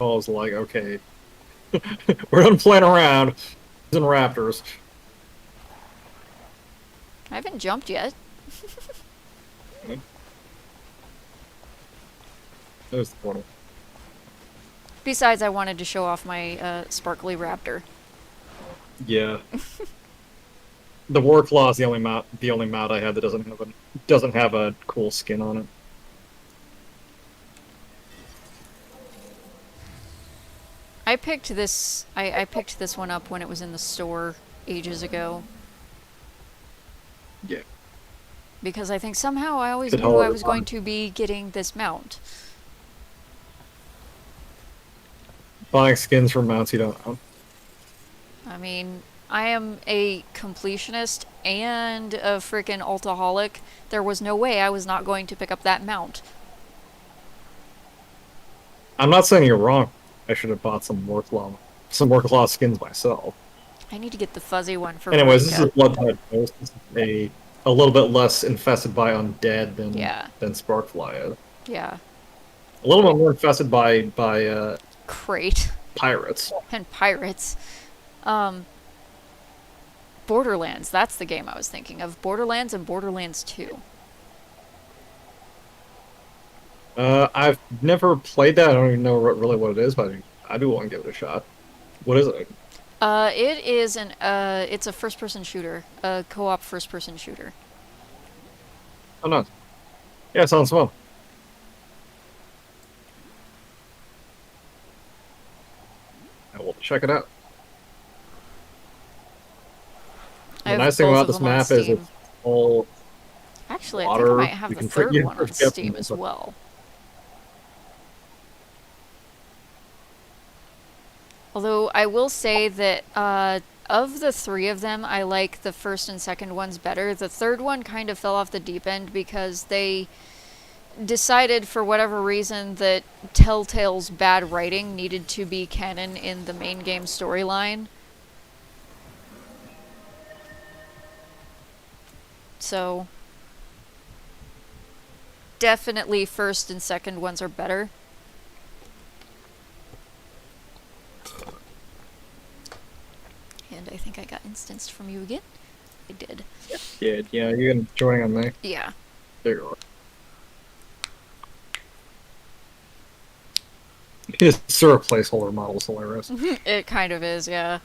I was like, okay, we're done playing around. Using raptors. I haven't jumped yet. There's the portal. Besides, I wanted to show off my sparkly raptor. Yeah. The Warclaw is the only mount I have that doesn't have a cool skin on it. I picked this. I picked this one up when it was in the store ages ago. Yeah. Because I think somehow I always Could knew hold I it was going on. to be getting this mount. Buying skins for mounts you don't own. I mean, I am a completionist and a freaking altaholic. There was no way I was not going to pick up that mount. I'm not saying you're wrong. I should have bought some Warclaw skins myself. I need to get the fuzzy one for Anyways, this is a Marika. Blood-Tide Ghost. This is a little bit less infested by undead than Sparkfly is. Yeah. A little bit more infested by Crate. pirates. And pirates. Borderlands, that's the game I was thinking of. Borderlands and Borderlands 2. I've never played that. I don't even know really what it is, but I do want to give it a shot. What is it? It is it's a first-person shooter. A co-op first-person shooter. Oh, no. Yeah, it sounds fun. I will check it out. I The have nice thing both about of this them on map is Steam. it's all Actually, I water. think I might have You the can third you one on can get Steam them, as but- well. Although, I will say that, of the 3 of them, I like the first and second ones better. The third one kind of fell off the deep end because they decided, for whatever reason, that Telltale's bad writing needed to be canon in the main game storyline. So, definitely first and second ones are better. And I think I got instanced from you again. I did. Yeah, you're joining on me. Yeah. There you are. His sort of placeholder model is hilarious. It kind of is, yeah.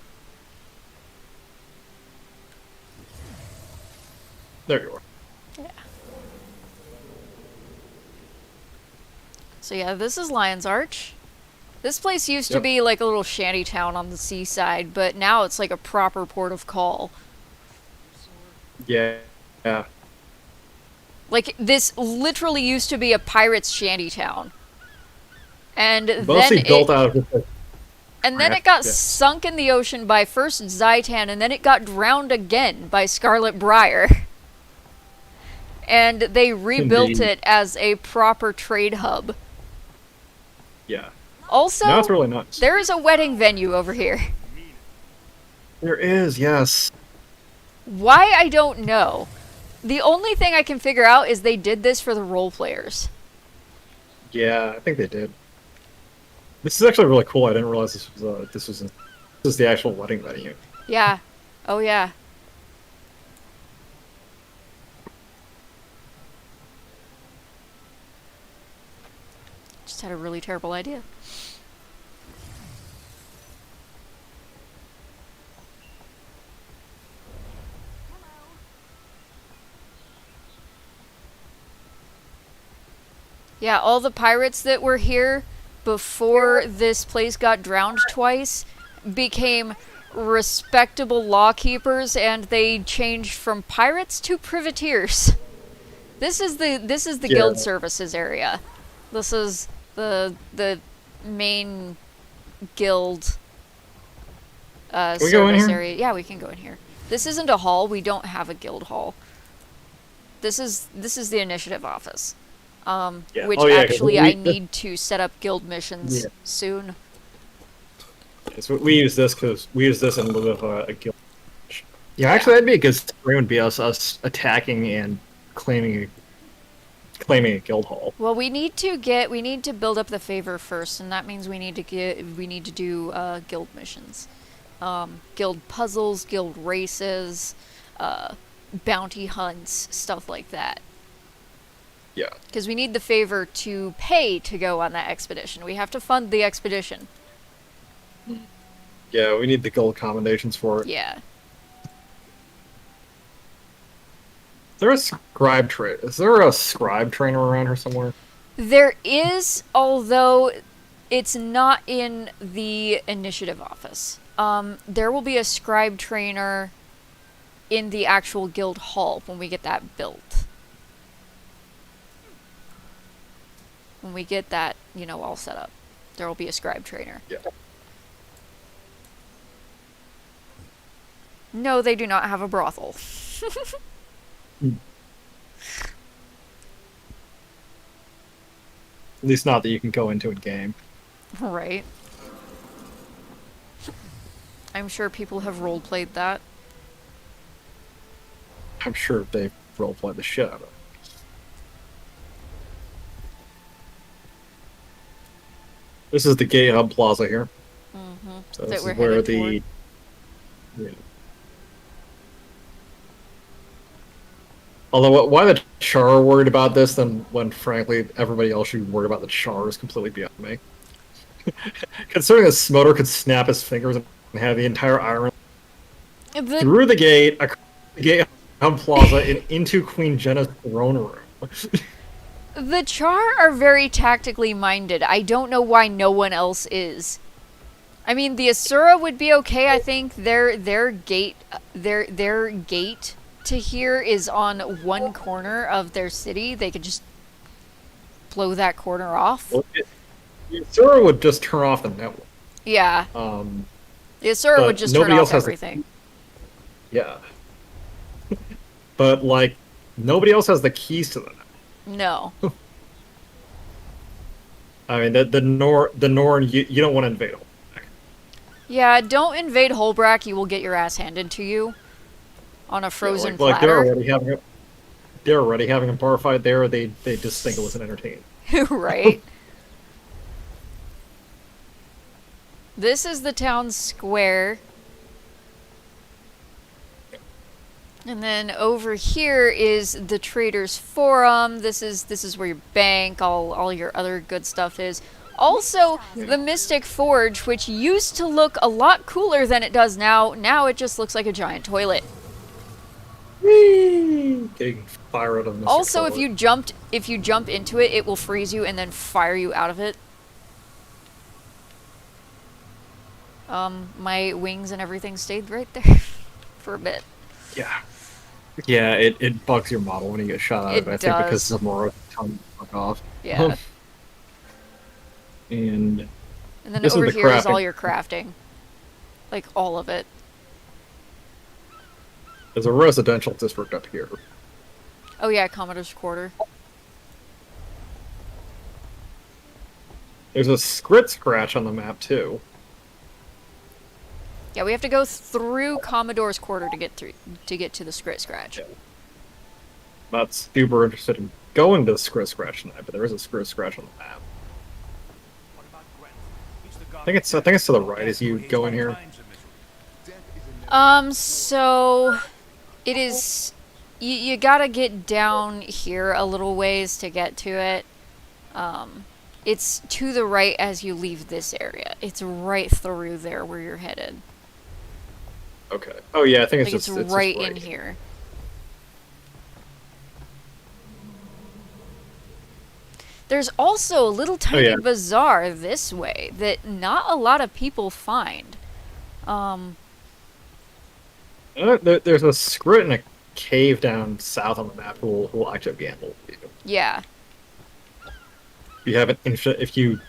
There you are. Yeah. So yeah, this is Lion's Arch. This place used to Yep. be like a little shanty town on the seaside, but now it's like a proper port of call. Yeah. Like, this literally used to be a pirate's shanty town. And Mostly then built out of it got Yeah. sunk in the ocean by first Zaitan, and then it got drowned again by Scarlet Briar. And they rebuilt Indeed. it as a proper trade hub. Yeah. Also, Now it's really nice. there is a wedding venue over here. There is, yes. Why, I don't know. The only thing I can figure out is they did this for the role players. Yeah, I think they did. This is actually really cool. I didn't realize this was the actual wedding venue. Yeah. Oh, yeah. Just had a really terrible idea. Yeah, all the pirates that were here before this place got drowned twice became respectable lawkeepers, and they changed from pirates to privateers. This is the Yeah. guild services area. This is the main guild Can we go in service here? area. Yeah, we can go in here. This isn't a hall. We don't have a guild hall. This is the initiative office. Yeah. Which Oh, yeah, 'cause actually I need to set up guild missions Yeah. soon. So we use this in lieu of a guild. Yeah, actually, that'd be a good story. Would be us attacking and claiming a guild hall. Well, we need to build up the favor first, and that means we need to do guild missions, guild puzzles, guild races, bounty hunts, stuff like that. Yeah. Because we need the favor to pay to go on that expedition. We have to fund the expedition. Yeah, we need the guild commendations for it. Yeah. Is there a scribe trainer around here somewhere? There is, although it's not in the initiative office. There will be a scribe trainer in the actual guild hall when we get that built. When we get that, all set up, there will be a scribe trainer. Yeah. No, they do not have a brothel. At least not that you can go into in game. Right. I'm sure people have roleplayed that. I'm sure they roleplay the shit out of it. This is the gate hub plaza here. Mm-hmm. So this is where the... Yeah. Although, why the Char are worried about this, then when, frankly, everybody else should be worried about the Char is completely beyond me. Considering that Smoter could snap his fingers and have the entire island through the gate, across the gate hub plaza, and into Queen Jenna's throne room. The Char are very tactically minded. I don't know why no one else is. I mean, the Asura would be okay. I think their gate to here is on one corner of their city. They could just blow that corner off. Well, the Asura would just turn off the network. Yeah. The Asura would just turn off everything. Yeah. But, like, nobody else has the keys to the network. No. I mean, the Norn, you don't want to invade them. Yeah, don't invade Holbrack. You will get your ass handed to you on a frozen like platter. they're already having a bar fight there. They just think it was an entertainment. Right. This is the town square. And then over here is the Traders Forum. This is where your bank, all your other good stuff is. Also, the Mystic Forge, which used to look a lot cooler than it does now. Now it just looks like a giant toilet. Whee! Getting fire out of Mystic Also, Forge. if you jump into it, it will freeze you and then fire you out of it. My wings and everything stayed right there for a bit. Yeah. Yeah, it bugs your model when you get shot out of it, I think, because Zamora telling you to fuck off. Yeah. And then this over is the here is crafting. all your crafting. Like, all of it. There's a residential district up here. Oh yeah, Commodore's Quarter. There's a Scrit Scratch on the map, too. Yeah, we have to go through Commodore's Quarter to get to the Scrit Scratch. Yeah. Not super interested in going to the Scrit Scratch tonight, but there is a Scrit Scratch on the map. I think it's to the right as you go in here. So it is you gotta get down here a little ways to get to it. It's to the right as you leave this area. It's right through there where you're headed. Okay. Oh yeah, I think it's Like just it's just right in here. There's also a little tiny yeah. bazaar this way that not a lot of people find. There's a squid in a cave down south on the map who will actually gamble with you. Yeah. If you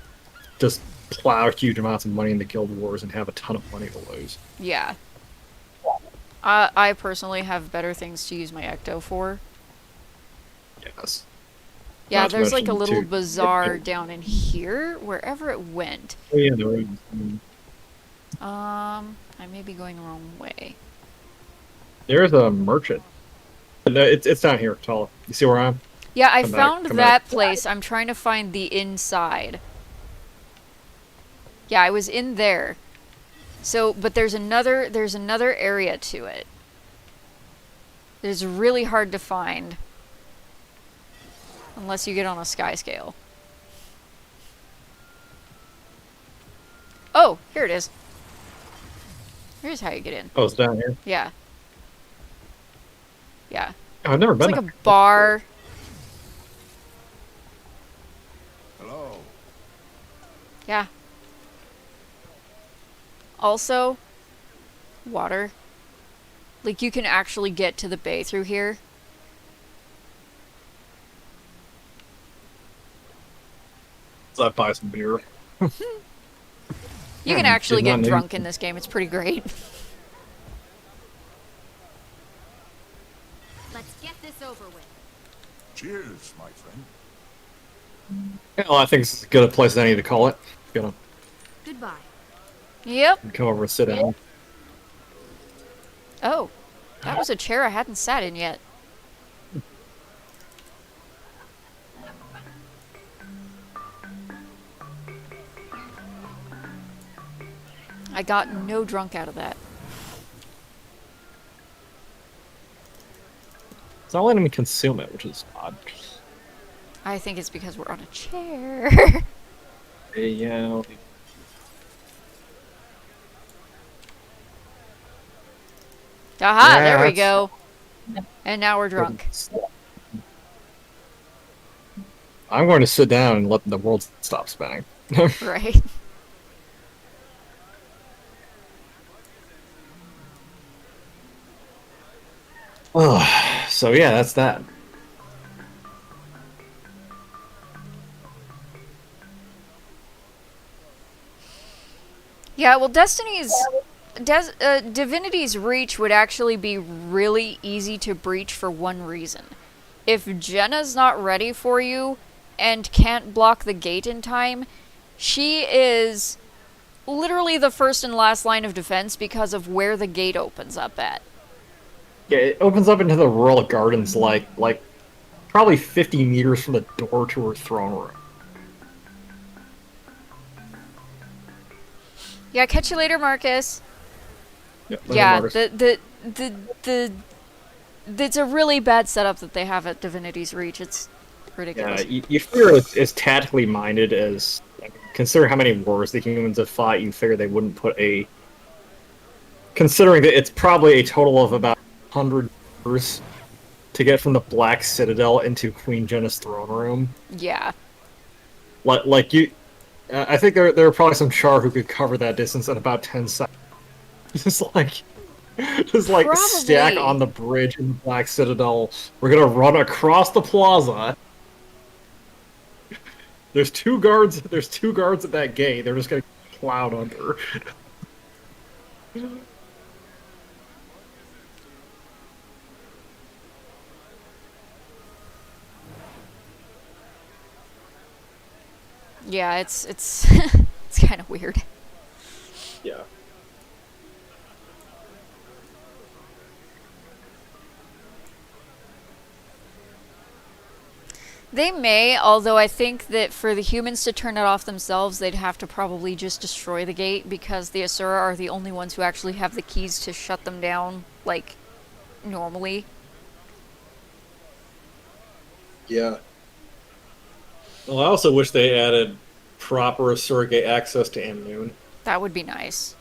just plow huge amounts of money into guild wars and have a ton of money to lose. Yeah. I personally have better things to use my Ecto for. Yes. Yeah, Not to there's like a mention, little too, bazaar down in here, wherever it went. Oh yeah, there is. I may be going the wrong way. There's a merchant. No, it's down here, tall. You see where I am? Yeah, I Come back, found come that back. place. I'm trying to find the inside. Yeah, I was in there. So, but there's another area to it. It's really hard to find. Unless you get on a sky scale. Oh, here it is. Here's how you get in. Oh, it's down here. Yeah. Yeah. Oh, I've never It's been like there. a bar. Hello. Yeah. Also, water. Like, you can actually get to the bay through here. So I buy some beer. You can actually did not get know- drunk in this game. It's pretty great. Let's get this over with. Cheers, my friend. Well, I think this is as good a place as any to call it. Gonna Goodbye. Yep. come over and sit down. Oh, that was a chair I hadn't sat in yet. I got no drunk out of that. It's not letting me consume it, which is odd. I think it's because we're on a chair. Yeah. Aha, Yeah, there we that's- go. And now we're drunk. I'm going to sit down and let the world stop spinning. Right. So yeah, that's that. Yeah, well, Divinity's Reach would actually be really easy to breach for one reason. If Jenna's not ready for you and can't block the gate in time, she is literally the first and last line of defense because of where the gate opens up at. Yeah, it opens up into the Royal Gardens like probably 50 meters from the door to her throne room. Yeah, catch you later, Marcus. Yep, Yeah, Marcus. it's a really bad setup that they have at Divinity's Reach. It's ridiculous. Yeah, you figure it's as tactically minded as... Consider how many wars the humans have fought, you figure they wouldn't put a... Considering that it's probably a total of about 100 wars to get from the Black Citadel into Queen Jenna's throne room. Yeah. Like you... I think there are probably some Char who could cover that distance in about 10 seconds. Just like Probably. stack on the bridge in the Black Citadel. We're gonna run across the plaza. There's two guards at that gate. They're just gonna get plowed under. Yeah, it's it's kind of weird. Yeah. They may, although I think that for the humans to turn it off themselves, they'd have to probably just destroy the gate because the Asura are the only ones who actually have the keys to shut them down, like, normally. Yeah. Well, I also wish they added proper Asura gate access to Amnoon. That would be nice.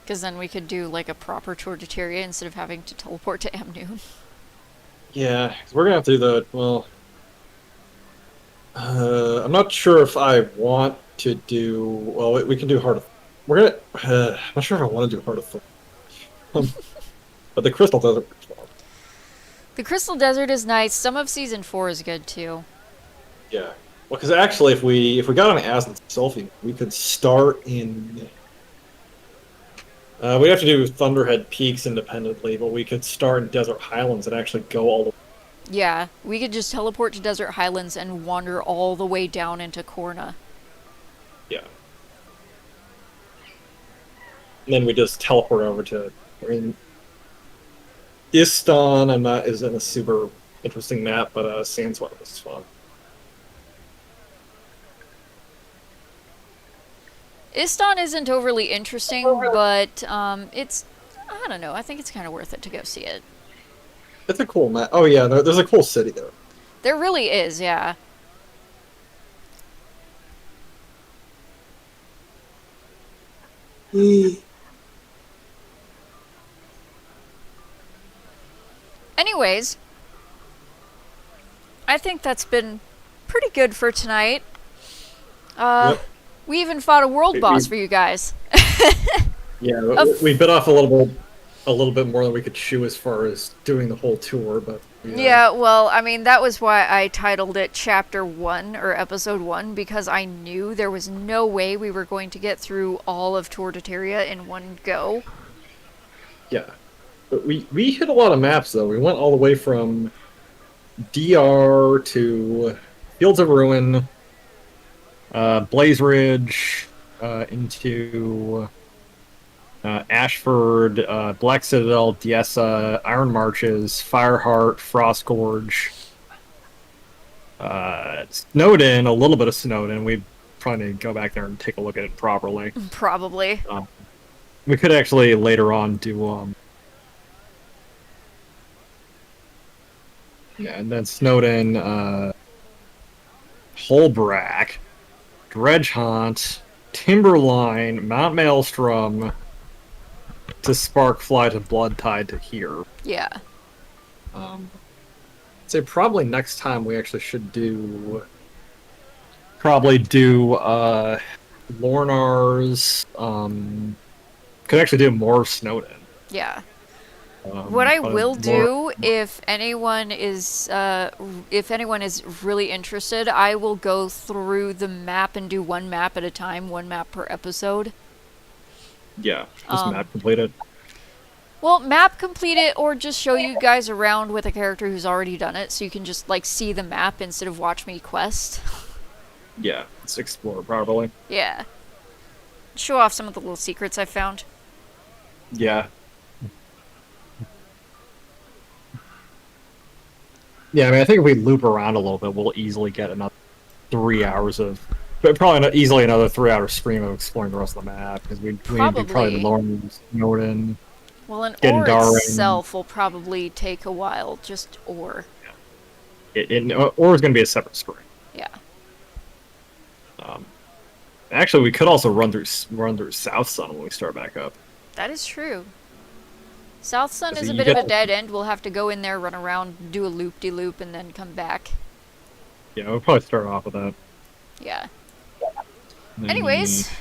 Because then we could do, like, a proper tour to Tyria instead of having to teleport to Amnoon. Yeah, 'cause we're gonna have to do the, well... I'm not sure if I want to do. Well, we can do Heart of. We're gonna. I'm not sure if I want to do Heart of Thorn. But the Crystal Desert. The Crystal Desert is nice. Some of Season 4 is good, too. Yeah. Well, because actually, if we got on Aslan Sylphie, we could start in. We'd have to do Thunderhead Peaks independently, but we could start in Desert Highlands and actually go all the way. Yeah, we could just teleport to Desert Highlands and wander all the way down into Korna. Yeah. And then we just teleport over to. I mean, Istan, isn't a super interesting map, but Sandswept is fun. Istan isn't overly interesting, but it's, I don't know, I think it's kind of worth it to go see it. It's a cool map. Oh yeah, there's a cool city there. There really is, yeah. Anyways, I think that's been pretty good for tonight. Yep. We even fought a world boss for you guys. Yeah, we bit off a little bit more than we could chew as far as doing the whole tour, but yeah, well, I mean, that was why I titled it Chapter 1, or Episode 1, because I knew there was no way we were going to get through all of Tour de Tyria in one go. Yeah. But we hit a lot of maps, though. We went all the way from DR to Fields of Ruin, Blaze Ridge, into Ashford, Black Citadel, Diessa, Iron Marshes, Fireheart, Frost Gorge, Snowden, a little bit of Snowden. We probably need to go back there and take a look at it properly. Probably. We could actually later on do yeah, and then Snowden, Holbrack, Dredgehaunt, Timberline, Mount Maelstrom, to Sparkfly to Bloodtide to here. Yeah. I'd say probably next time we actually should probably do Lornar's. Could actually do more Snowden. Yeah. What I will do, if anyone is really interested, I will go through the map and do one map at a time, one map per episode. Yeah, just map completed. Well, map complete it, or just show you guys around with a character who's already done it, so you can just, like, see the map instead of watch me quest. Yeah, let's explore properly. Yeah. Show off some of the little secrets I found. Yeah. Yeah, I mean, I think if we loop around a little bit, we'll easily get another 3 hours of... But probably easily another 3-hour stream of exploring the rest of the map, because we need to do probably Lauren, Snowden... Well, an ore itself will probably take a while, just ore. Yeah. Ore is going to be a separate screen. Yeah. Actually, we could also run through South Sun when we start back up. That is true. South Sun is a bit of a dead end. We'll have to go in there, run around, do a loop-de-loop, and then come back. Yeah, we'll probably start off with that. Yeah. Anyways,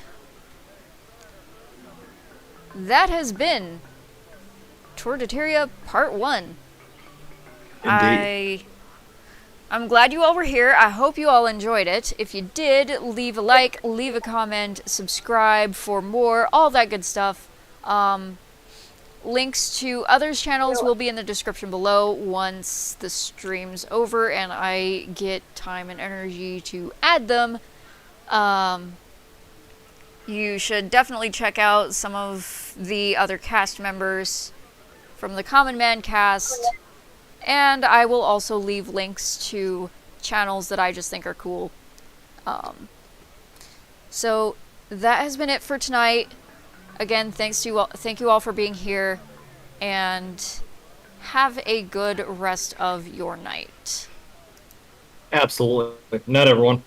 that has been Tour de Tyria Part 1. Indeed. I'm glad you all were here. I hope you all enjoyed it. If you did, leave a like, leave a comment, subscribe for more, all that good stuff. Links to others' channels will be in the description below once the stream's over and I get time and energy to add them. You should definitely check out some of the other cast members from the Common Man cast, and I will also leave links to channels that I just think are cool. So that has been it for tonight. Again, thank you all for being here, and have a good rest of your night. Absolutely. Night, everyone.